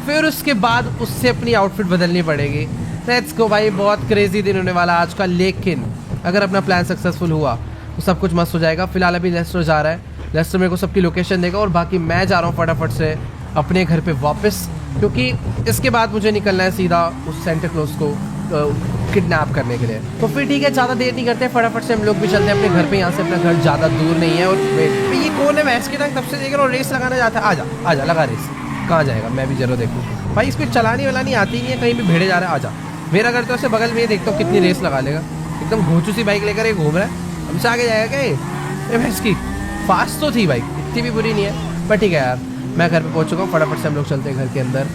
फिर उसके बाद उससे अपनी आउटफिट बदलनी पड़ेगी। लेट्स गो भाई, बहुत क्रेजी दिन होने वाला आज का। लेकिन अगर अपना प्लान सक्सेसफुल हुआ तो सब कुछ मस्त हो जाएगा। फिलहाल अभी लेस्टर जा रहा है, लेस्टर मेरे को सबकी लोकेशन देगा और बाकी मैं जा रहा हूँ फटाफट से अपने घर पे वापस, क्योंकि इसके बाद मुझे निकलना है सीधा उस सेंटा क्लॉज को किडनैप करने के लिए। तो फिर ठीक है, ज़्यादा देर नहीं करते, फटाफट से हम लोग भी चलते हैं अपने घर पे। यहाँ से अपना घर ज़्यादा दूर नहीं है। और ये कौन है? मैं इसके तक तब से देख रहा हूँ रेस लगाना जाता है। आजा आजा, लगा रेस। कहाँ जाएगा? मैं भी जरूर देखूँ भाई, इसको चलानी वालानी आती नहीं है, कहीं भी भिड़े जा रहा है। आजा, मेरा घर तो ऐसे बगल में, देखता हूँ कितनी रेस लगा लेगा। एकदम घोचू सी बाइक लेकर ये घूम रहा है, हमसे आगे जाएगा क्या ये? भैंस की फास्ट तो थी बाइक, इतनी भी बुरी नहीं है। पर ठीक है यार, मैं घर पे पहुंच चुका हूँ, फटाफट से हम लोग चलते हैं घर के अंदर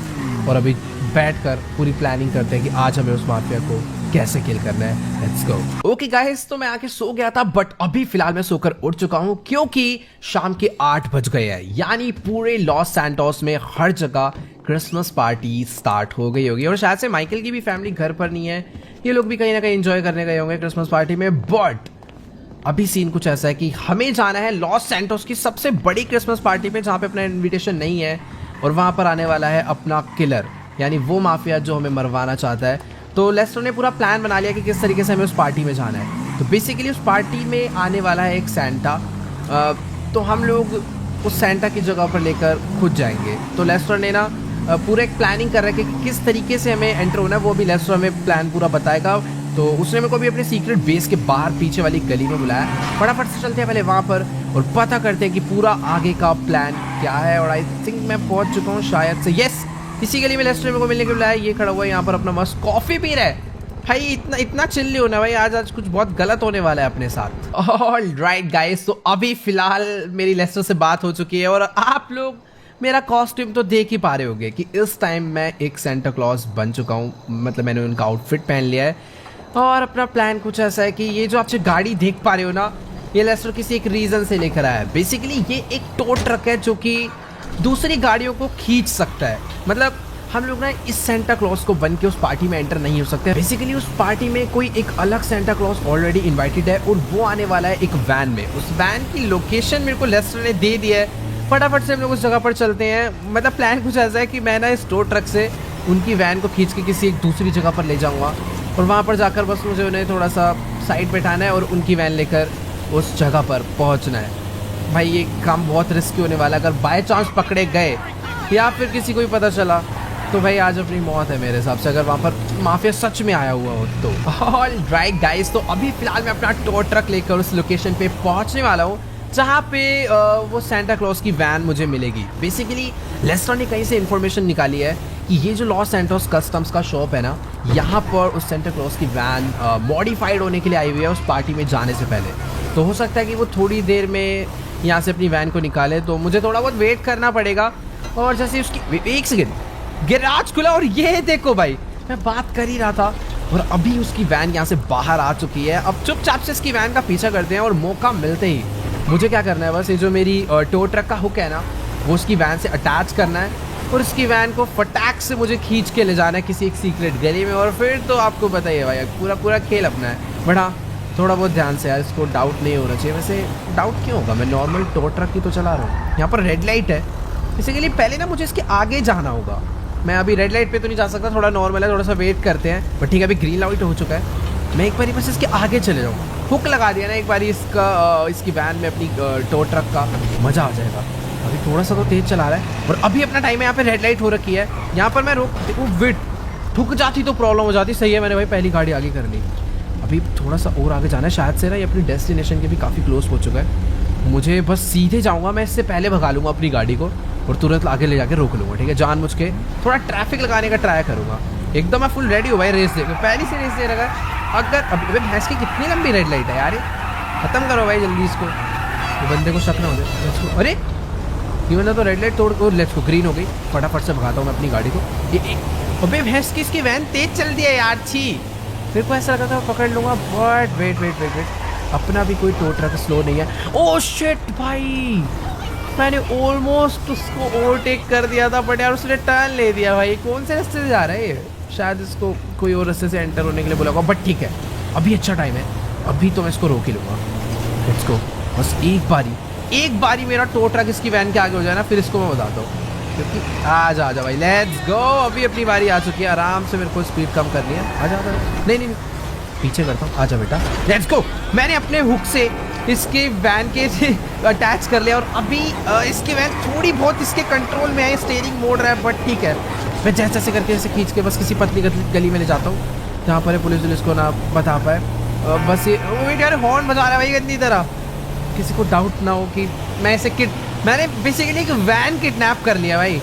और अभी बैठकर पूरी प्लानिंग करते हैं कि आज हमें उस माफिया को कैसे किल करना है। Let's go. ओके गाइस, तो मैं आके सो गया था, बट अभी फिलहाल मैं सोकर उठ चुका हूँ, क्योंकि शाम के 8 बज गए हैं। यानी पूरे लॉस सैंटोस में हर जगह क्रिसमस पार्टी स्टार्ट हो गई होगी और शायद से माइकल की भी फैमिली घर पर नहीं है, ये लोग भी कहीं ना कहीं एंजॉय करने गए होंगे क्रिसमस पार्टी में। बट अभी सीन कुछ ऐसा है कि हमें जाना है लॉस सैंटोस की सबसे बड़ी क्रिसमस पार्टी में, जहाँ पे अपना इनविटेशन नहीं है, और वहाँ पर आने वाला है अपना किलर, यानी वो माफिया जो हमें मरवाना चाहता है। तो लेस्टर ने पूरा प्लान बना लिया कि किस तरीके से हमें उस पार्टी में जाना है। तो बेसिकली उस पार्टी में आने वाला है एक सेंटा, तो हम लोग उस सेंटा की जगह पर लेकर खुद जाएंगे। तो लेस्टर ने ना पूरा एक प्लानिंग कर रखा है कि किस तरीके से हमें एंटर होना है, वो भी लेस्टर हमें प्लान पूरा बताएगा। तो उसने मेरे को भी अपने सीक्रेट बेस के बाहर पीछे वाली गली में बुलाया। फटाफट से चलते हैं पहले वहाँ पर और पता करते हैं कि पूरा आगे का प्लान क्या है। और आई थिंक मैं पहुँच चुका हूँ शायद से, यस, इसी गली में लेस्टर ने मेरे को मिलने के बुलाया। ये खड़ा हुआ है यहाँ पर अपना मस्त कॉफ़ी पी रहा है। भाई इतना चिल नहीं होना भाई, आज कुछ बहुत गलत होने वाला है अपने साथ। ऑलराइट गाइस, तो अभी फिलहाल मेरी लेस्टर से बात हो चुकी है और आप लोग मेरा कॉस्ट्यूम तो देख ही पा रहे होंगे कि इस टाइम मैं एक सेंटा क्लॉज बन चुका हूँ। मतलब मैंने उनका आउटफिट पहन लिया है और अपना प्लान कुछ ऐसा है कि ये जो आप गाड़ी देख पा रहे हो ना, ये लेस्टर किसी एक रीज़न से लेकर आया है। बेसिकली ये एक टो ट्रक है जो कि दूसरी गाड़ियों को खींच सकता है। मतलब हम लोग ना इस सेंटा क्लॉज को बन के उस पार्टी में एंटर नहीं हो सकते। बेसिकली उस पार्टी में कोई एक अलग सेंटा क्लॉज ऑलरेडी इन्वाइटेड है और वो आने वाला है एक वैन में। उस वैन की लोकेशन मेरे को लेस्टर ने दे दी है। फटाफट से हम लोग उस जगह पर चलते हैं। मतलब प्लान कुछ ऐसा है कि मैं ना इस टो ट्रक से उनकी वैन को खींच के किसी एक दूसरी जगह पर ले जाऊँगा और वहाँ पर जाकर बस मुझे उन्हें थोड़ा सा साइड बैठाना है और उनकी वैन लेकर उस जगह पर पहुँचना है। भाई ये काम बहुत रिस्की होने वाला है। अगर बाय चांस पकड़े गए या फिर किसी को भी पता चला तो भाई आज अपनी मौत है मेरे हिसाब से, अगर वहाँ पर माफिया सच में आया हुआ हो तो। ऑलराइट गाइस, तो अभी फिलहाल मैं अपना टो ट्रक लेकर उस लोकेशन पे पहुँचने वाला हूँ जहाँ पे वो सेंटा क्लॉज की वैन मुझे मिलेगी। बेसिकली लेस्टर ने कहीं से इन्फॉर्मेशन निकाली है कि ये जो लॉस सैंटोस कस्टम्स का शॉप है ना, यहाँ पर उस सेंटा क्लॉज की वैन मॉडिफाइड होने के लिए आई हुई है उस पार्टी में जाने से पहले। तो हो सकता है कि वो थोड़ी देर में यहाँ से अपनी वैन को निकाले, तो मुझे थोड़ा बहुत वेट करना पड़ेगा। और जैसे उसकी एक सेकेंड गैराज खुला और ये देखो भाई, मैं बात कर ही रहा था और अभी उसकी वैन यहाँ से बाहर आ चुकी है। अब चुपचाप से इसकी वैन का पीछा करते हैं और मौका मिलते ही मुझे क्या करना है, बस ये जो मेरी टो ट्रक का हुक है ना, वो उसकी वैन से अटैच करना है और उसकी वैन को फटाक से मुझे खींच के ले जाना है किसी एक सीक्रेट गली में, और फिर तो आपको पता ही है भाई, पूरा खेल अपना है। बट हाँ, थोड़ा बहुत ध्यान से यार, इसको डाउट नहीं होना चाहिए। वैसे डाउट क्यों होगा, मैं नॉर्मल टो ट्रक ही तो चला रहा हूँ। यहाँ पर रेड लाइट है, बेसिकली पहले ना मुझे इसके आगे जाना होगा। मैं अभी रेड लाइट पे तो नहीं जा सकता, थोड़ा नॉर्मल है, थोड़ा सा वेट करते हैं। बट ठीक है, अभी ग्रीन लाइट हो चुका है, मैं एक बार बस इसके आगे चले जाऊँ। हुक लगा दिया ना एक बार इसकी वैन में अपनी टो ट्रक का, मज़ा आ जाएगा। अभी थोड़ा सा तो तेज चला रहा है और अभी अपना टाइम है। यहाँ पे रेड लाइट हो रखी है, यहाँ पर मैं वेट ठुक जाती तो प्रॉब्लम हो जाती। सही है, मैंने भाई पहली गाड़ी आगे कर ली। अभी थोड़ा सा और आगे जाना है शायद से ना, ये अपनी डेस्टिनेशन के भी काफ़ी क्लोज हो चुका है। मुझे बस सीधे जाऊँगा, मैं इससे पहले भगा लूँगा अपनी गाड़ी को और तुरंत आगे ले जाके रोक लूँगा। ठीक है, जानबूझ के थोड़ा ट्रैफिक लगाने का ट्राई करूँगा। एकदम मैं फुल रेडी हूँ भाई रेस दे, पहली से रेस दे रखा है। अगर अभी भैंस की कितनी लंबी रेड लाइट है यार, खत्म करो भाई जल्दी इसको, तो बंदे को शक ना हो जाए। अरे ये बंदा तो रेड लाइट तोड़ को लेट्स गो, ग्रीन हो गई। फटाफट से भगाता हूँ मैं अपनी गाड़ी को। ये अबे भैंस की इसकी वैन तेज चल दी है यार, छी। मेरे को ऐसा लगा था पकड़ लूँगा, बट वेट, अपना भी कोई टो ट्रक स्लो नहीं है। ओह शिट भाई, मैंने ऑलमोस्ट उसको ओवरटेक कर दिया था, बट यार उसने टर्न ले दिया भाई। कौन से रास्ते से जा रहा है ये, शायद इसको कोई और रास्ते से एंटर होने के लिए बोला होगा। बट ठीक है, अभी अच्छा टाइम है, अभी तो मैं इसको रोक ही लूँगा। लेट्स गो, बस एक बारी मेरा टो ट्रक इसकी वैन के आगे हो जाए ना, फिर इसको मैं बताता हूँ। क्योंकि आ जा भाई, लेट्स गो। अभी अपनी बारी आ चुकी है, आराम से मेरे को स्पीड कम करनी है। आ जा, नहीं पीछे करता हूँ, आजा बेटा, लेट्स गो। मैंने अपने हुक से इसके वैन के अटैच कर लिया और अभी इसकी वैन थोड़ी बहुत इसके कंट्रोल में है, स्टीयरिंग मोड़ रहा है। बट ठीक है, मैं जैसे करके इसे खींच के बस किसी पतली गली में ले जाता हूँ जहाँ पर पुलिस को ना बता पाए। बस ये यार हॉर्न बजा रहा है भाई गंदी तरह, किसी को डाउट ना हो कि मैंने बेसिकली एक वैन किडनैप कर लिया भाई।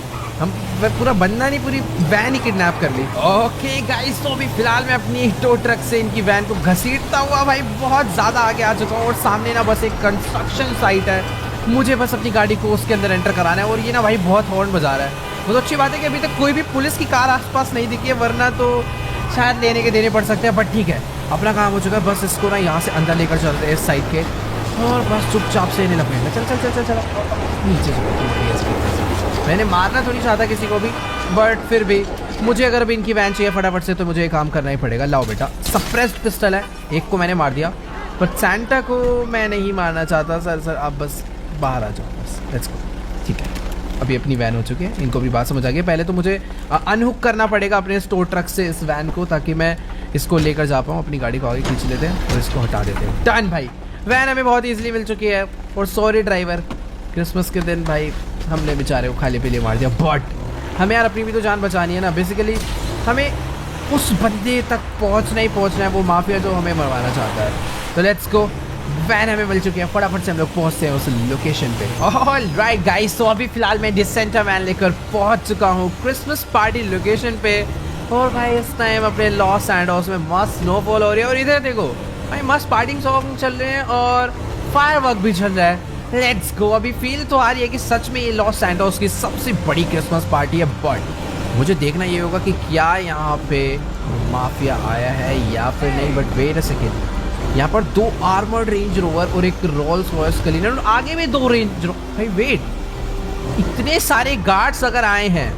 पूरा बंदा नहीं, पूरी वैन ही किडनैप कर ली। ओके गाइस, तो अभी फिलहाल मैं अपनी टो ट्रक से इनकी वैन को घसीटता हुआ भाई बहुत ज़्यादा आगे आ चुका हूँ और सामने ना बस एक कंस्ट्रक्शन साइट है। मुझे बस अपनी गाड़ी को उसके अंदर एंटर कराना है और ये ना भाई बहुत हॉर्न बजा रहा है। बहुत अच्छी बात है कि अभी तक कोई भी पुलिस की कार आसपास नहीं दिखी है, वरना तो शायद लेने के देने पड़ सकते हैं। बट ठीक है, अपना काम हो चुका है, बस इसको ना यहाँ से अंदर लेकर चलते हैं इस साइड के, और बस चुपचाप से इन्हें लपेटना। चल नीचे। मैंने मारना तो नहीं चाहता किसी को भी, बट फिर भी मुझे अगर अभी इनकी वैन चाहिए फटाफट से, तो मुझे ये काम करना ही पड़ेगा। लाओ बेटा, सप्रेस्ड पिस्टल है, एक को मैंने मार दिया, पर सैंटा को मैं नहीं मारना चाहता। सर आप बस बाहर आ जाओ, बस लेट्स गो। ठीक है, अभी अपनी वैन हो चुकी है, इनको भी बात समझ आ गई। पहले तो मुझे अनहुक करना पड़ेगा अपने स्टोर ट्रक से इस वैन को, ताकि मैं इसको लेकर जा पाऊँ। अपनी गाड़ी को आगे खींच लेते हैं और इसको हटा देते हैं। डन भाई, वैन हमें बहुत ईजिली मिल चुकी है। और सॉरी ड्राइवर, क्रिसमस के दिन भाई हमने बेचारे को खाली पीले मार दिया, बट हमें यार अपनी भी तो जान बचानी है ना। बेसिकली हमें उस बंदे तक पहुंचना है, वो माफिया जो हमें मरवाना चाहता है। तो लेट्स गो, वैन हमें मिल चुकी है, फटाफट से हम लोग पहुंचते हैं उस लोकेशन पे। ऑलराइट गाइस, तो अभी फिलहाल मैं डिसेंटा वैन लेकर पहुंच चुका हूँ क्रिसमस पार्टी लोकेशन पे। और भाई इस टाइम अपने लॉस सैंडोस में मस्त स्नोफॉल हो रही है और इधर देखो भाई मस्त पार्टी सॉन्ग चल रहे हैं और फायरवर्क भी चल रहा है। Let's go. अभी फील तो आ रही है कि सच में ये लॉस सैंटोस की सबसे बड़ी क्रिसमस पार्टी है, बट मुझे देखना ये होगा कि क्या यहाँ पे माफिया आया है या फिर नहीं। बट वेट अ सेकेंड, यहाँ पर 2 आर्मर्ड रेंज रोवर और एक रोल्स रॉयस क्लीनर और आगे में 2 रेंज भाई वेट, इतने सारे गार्ड्स अगर आए हैं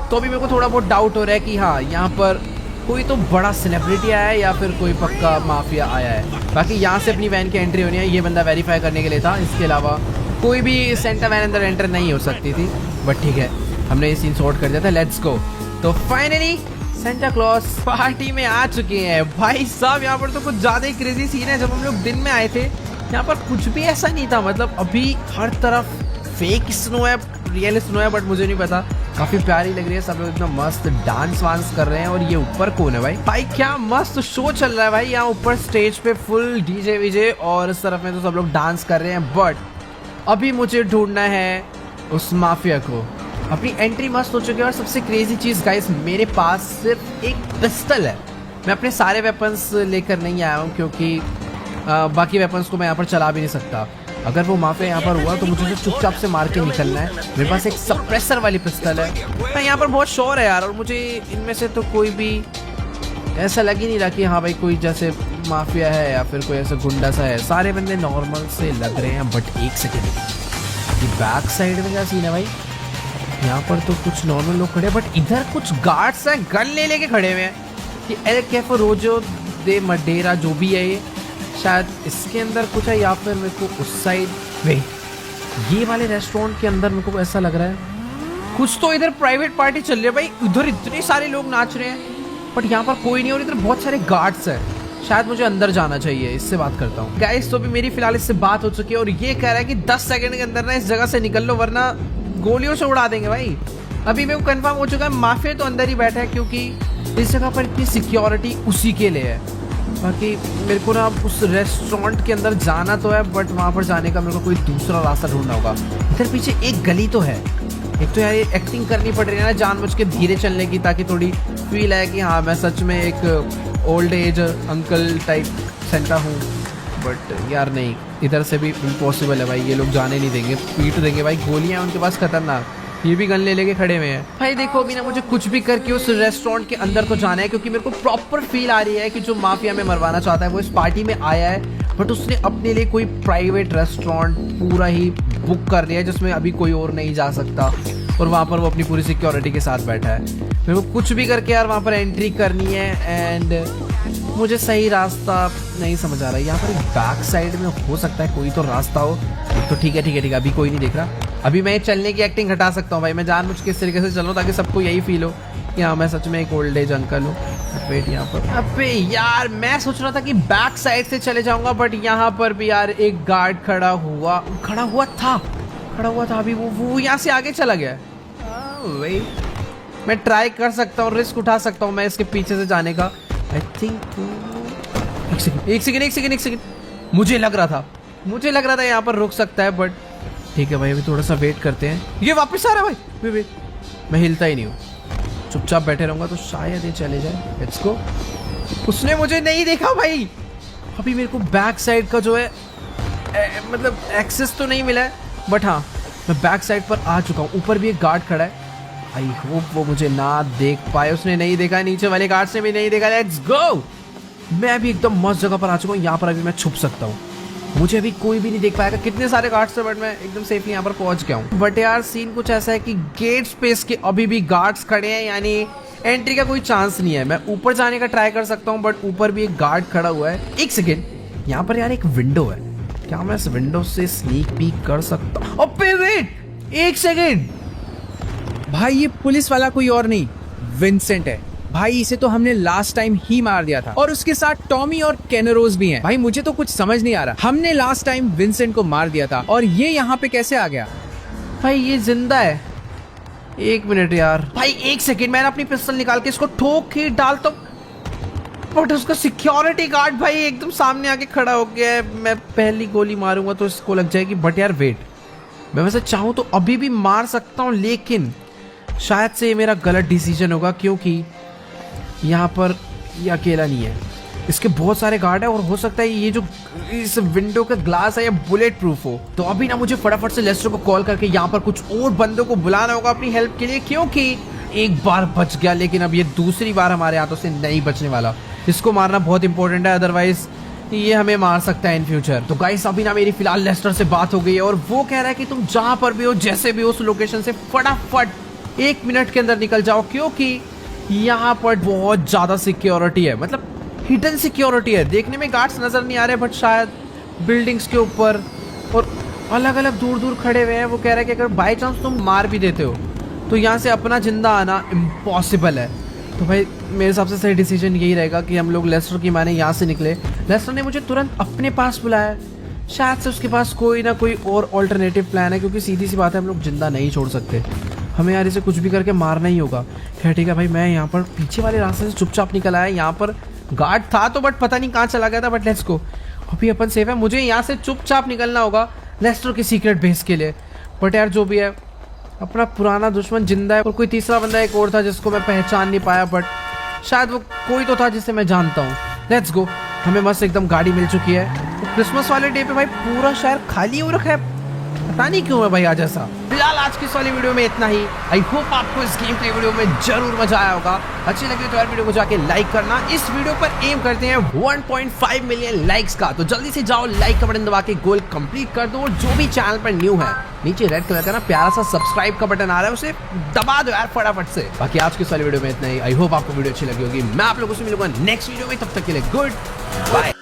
तो अभी मेरे को थोड़ा बहुत डाउट हो रहा है कि हाँ यहाँ पर कोई तो बड़ा सेलिब्रिटी आया है या फिर कोई पक्का माफिया आया है। बाकी यहाँ से अपनी वैन की एंट्री होनी है, ये बंदा वेरीफाई करने के लिए था, इसके अलावा कोई भी सेंटा वैन अंदर एंटर नहीं हो सकती थी। बट ठीक है, हमने ये सीन सॉर्ट कर दिया था। Let's go. तो फाइनली सेंटा क्लॉज पार्टी में आ चुके हैं भाई साहब। यहाँ पर तो कुछ ज़्यादा ही क्रेजी सीन है। जब हम लोग दिन में आए थे यहाँ पर कुछ भी ऐसा नहीं था, मतलब अभी हर तरफ फेक स्नो है, रियल स्नो है, बट मुझे नहीं पता। काफी प्यारी लग रही है, सब लोग एकदम मस्त डांस वांस कर रहे हैं। और ये ऊपर कौन है भाई क्या मस्त शो चल रहा है भाई। यहाँ ऊपर स्टेज पे फुल डीजे वीजे और इस तरफ में तो सब लोग डांस कर रहे हैं। बट अभी मुझे ढूंढना है उस माफिया को। अपनी एंट्री मस्त हो चुकी है और सबसे क्रेजी चीज गाइस, मेरे पास सिर्फ एक पिस्टल है। मैं अपने सारे वेपन्स लेकर नहीं आया हूँ क्योंकि बाकी वेपन्स को मैं यहाँ पर चला भी नहीं सकता। अगर वो माफिया यहाँ पर हुआ तो मुझे तो चुपचाप से मार के निकलना है। मेरे पास एक सप्रेसर वाली पिस्टल है। मैं यहाँ पर बहुत श्योर है यार, और मुझे इनमें से तो कोई भी ऐसा लग ही नहीं रहा कि हाँ भाई कोई जैसे माफिया है या फिर कोई ऐसा गुंडा सा है। सारे बंदे नॉर्मल से लग रहे हैं। बट एक सेकेंड, ये बैक साइड में क्या सीन है भाई? यहाँ पर तो कुछ नॉर्मल लोग खड़े हैं, बट इधर कुछ गार्ड्स हैं गन ले लेके खड़े हुए हैं। ये एल कैफे रोजो दे मडेरा जो भी है, ये शायद इसके अंदर कुछ है, या फिर मेरे को उस साइड वे ये वाले रेस्टोरेंट के अंदर मेरे को ऐसा लग रहा है कुछ तो इधर प्राइवेट पार्टी चल रही है भाई। उधर इतने सारे लोग नाच रहे हैं बट यहाँ पर कोई नहीं, और इधर बहुत सारे गार्ड्स हैं। शायद मुझे अंदर जाना चाहिए। इससे बात करता हूँ। गाइस तो भी मेरी फिलहाल इससे बात हो चुकी है और ये कह रहा है कि 10 सेकंड के अंदर ना इस जगह से निकल लो वरना गोलियों से उड़ा देंगे भाई। अभी मेरे को कंफर्म हो चुका है माफिया तो अंदर ही बैठा है, क्योंकि इस जगह पर इतनी सिक्योरिटी उसी के लिए है। बाकी मेरे को ना उस रेस्टोरेंट के अंदर जाना तो है, बट वहाँ पर जाने का मेरे को कोई दूसरा रास्ता ढूंढना होगा। इधर पीछे एक गली तो है। एक तो यार ये एक्टिंग करनी पड़ रही है ना जानबूझ के धीरे चलने की, ताकि थोड़ी फील है कि हाँ मैं सच में एक old age uncle type Santa हूँ। बट यार नहीं, इधर से भी इम्पॉसिबल है भाई। ये लोग जाने नहीं देंगे, पीट देंगे भाई। गोलियां उनके पास खतरनाक, ये भी गन ले लेके खड़े हुए हैं भाई। देखो अभी ना मुझे कुछ भी करके उस रेस्टोरेंट के अंदर तो जाना है, क्योंकि मेरे को प्रॉपर फील आ रही है कि जो माफिया में मरवाना चाहता है वो इस पार्टी में आया है, बट उसने अपने लिए कोई प्राइवेट रेस्टोरेंट पूरा ही बुक कर लिया है जिसमें अभी कोई और नहीं जा सकता, और वहाँ पर वो अपनी पूरी सिक्योरिटी के साथ बैठा है। मेरे को कुछ भी करके यार वहाँ पर एंट्री करनी है, एंड मुझे सही रास्ता नहीं समझ आ रहा है। यहाँ पर बैक साइड में हो सकता है कोई तो रास्ता हो। तो ठीक है, अभी कोई नहीं देख रहा। अभी मैं चलने की एक्टिंग हटा सकता हूँ भाई। मैं जानबूझ के इस तरीके से चल रहा हूँ ताकि सबको यही फील हो कि हाँ मैं सच में एक ओल्ड एज अंकल हूँ। वेट यहाँ पर, अबे यार मैं सोच रहा था कि बैक साइड से चले जाऊंगा, बट यहाँ पर भी यार एक गार्ड खड़ा हुआ था। अभी वो यहाँ से आगे चला गया। वेट, मैं ट्राई कर सकता हूँ, रिस्क उठा सकता हूँ मैं इसके पीछे से जाने का। आई थिंक एक सेकेंड मुझे लग रहा था यहाँ पर रुक सकता है, बट ठीक है भाई अभी थोड़ा सा वेट करते हैं। ये वापस आ रहा है भाई। वेट, मैं हिलता ही नहीं हूँ, चुपचाप बैठे रहूंगा तो शायद ये चले जाए। Let's go. उसने मुझे नहीं देखा भाई। अभी मेरे को बैक साइड का जो है मतलब एक्सेस तो नहीं मिला है, बट हाँ मैं बैक साइड पर आ चुका हूँ। ऊपर भी एक गार्ड खड़ा है। आई होप वो मुझे ना देख पाए। उसने नहीं देखा, नीचे वाले गार्ड ने भी नहीं देखा। Let's go. मैं अभी एकदम मस्त जगह पर आ चुका हूँ। यहाँ पर अभी मैं छुप सकता हूँ, मुझे अभी कोई भी नहीं देख पाएगा। कितने सारे गार्ड्स थे, बट मैं एकदम सेफली यहाँ पर पहुंच गया हूँ। बट यार सीन कुछ ऐसा है कि गेट स्पेस के अभी भी गार्ड्स खड़े हैं, यानी एंट्री का कोई चांस नहीं है। मैं ऊपर जाने का ट्राई कर सकता हूँ, बट ऊपर भी एक गार्ड खड़ा हुआ है। एक सेकेंड, यहाँ पर यार एक विंडो है। क्या मैं इस विंडो से स्नीक पीक कर सकता हूँ? अबे वेट, एक सेकेंड भाई ये पुलिस वाला कोई और नहीं, विंसेंट है भाई। इसे तो हमने लास्ट टाइम ही मार दिया था, और उसके साथ टॉमी और कैनरोज भी हैं। भाई मुझे तो कुछ समझ नहीं आ रहा। हमने लास्ट टाइम विंसेंट को मार दिया था और ये यहाँ पे कैसे आ गया? भाई ये जिंदा है। एक मिनट यार भाई, एक सेकेंड। मैंने अपनी पिस्टल निकाल के इसको ठोक के डालता हूँ, बट उसका सिक्योरिटी गार्ड भाई एकदम सामने आके खड़ा हो गया है। मैं पहली गोली मारूंगा तो इसको लग जाएगी। बट यार वेट, मैं वैसे चाहूँ तो अभी भी मार सकता हूँ, लेकिन शायद से ये मेरा गलत डिसीजन होगा, क्योंकि यहाँ पर ये अकेला नहीं है, इसके बहुत सारे गार्ड है, और हो सकता है ये जो इस विंडो का ग्लास है ये बुलेट प्रूफ हो। तो अभी ना मुझे फटाफट से लेस्टर को कॉल करके यहाँ पर कुछ और बंदों को बुलाना होगा अपनी हेल्प के लिए, क्योंकि एक बार बच गया लेकिन अब ये दूसरी बार हमारे हाथों से नहीं बचने वाला। इसको मारना बहुत इंपॉर्टेंट है, अदरवाइज ये हमें मार सकता है इन फ्यूचर। तो गाइस अभी ना मेरी फिलहाल लेस्टर से बात हो गई है, और वो कह रहा है कि तुम जहां पर भी हो, जैसे भी हो, उस लोकेशन से फटाफट 1 मिनट के अंदर निकल जाओ, क्योंकि यहाँ पर बहुत ज्यादा सिक्योरिटी है। मतलब हिडन सिक्योरिटी है। देखने में गार्ड्स नजर नहीं आ रहे, बट शायद बिल्डिंग्स के ऊपर और अलग अलग दूर दूर खड़े हुए हैं। वो कह रहा है कि अगर बाई चांस तुम मार भी देते हो तो यहाँ से अपना जिंदा आना इम्पॉसिबल है। तो भाई मेरे हिसाब से सही डिसीजन यही रहेगा कि हम लोग लेस्टर की माने यहाँ से निकले। लेस्टर ने मुझे तुरंत अपने पास बुलाया, शायद से उसके पास कोई ना कोई और ऑल्टरनेटिव प्लान है, क्योंकि सीधी सी बात है हम लोग जिंदा नहीं छोड़ सकते। हमें यार इसे कुछ भी करके मारना ही होगा। खैर ठीक है भाई, मैं यहाँ पर पीछे वाले रास्ते से चुपचाप निकल आया। यहाँ पर गार्ड था तो, बट पता नहीं कहाँ चला गया था। बट लेट्स गो, अभी अपन सेफ है। मुझे यहाँ से चुपचाप निकलना होगा लेस्टर के सीक्रेट बेस के लिए। बट यार जो भी है, अपना पुराना दुश्मन जिंदा है, और कोई तीसरा बंदा एक और था जिसको मैं पहचान नहीं पाया, बट शायद वो कोई तो था जिसे मैं जानता हूँ। Let's go. हमें मस्त एकदम गाड़ी मिल चुकी है, तो क्रिसमस वाले डे पे भाई पूरा शहर खाली हो रखा है, पता नहीं क्यों है भाई आज ऐसा। फिलहाल आज की इस वाली वीडियो में इतना ही। आई होप आपको इस गेम प्ले वीडियो में जरूर मजा आया होगा। अच्छी लगी तो यार वीडियो को जाके लाइक करना। इस वीडियो पर एम करते हैं 1.5 मिलियन लाइक्स का, तो जल्दी से जाओ लाइक का बटन दबा के गोल कंप्लीट कर दो। और जो भी चैनल पर न्यू है, नीचे रेड कलर का ना प्यारा सा सब्सक्राइब का बटन आ रहा है, उसे दबा दो यार फटाफट से। बाकी आज की इस वाली वीडियो में इतना ही। आई होप आपको वीडियो अच्छी लगी होगी। मैं आप लोगों से मिलूंगा नेक्स्ट वीडियो में, तब तक के लिए गुड बाय।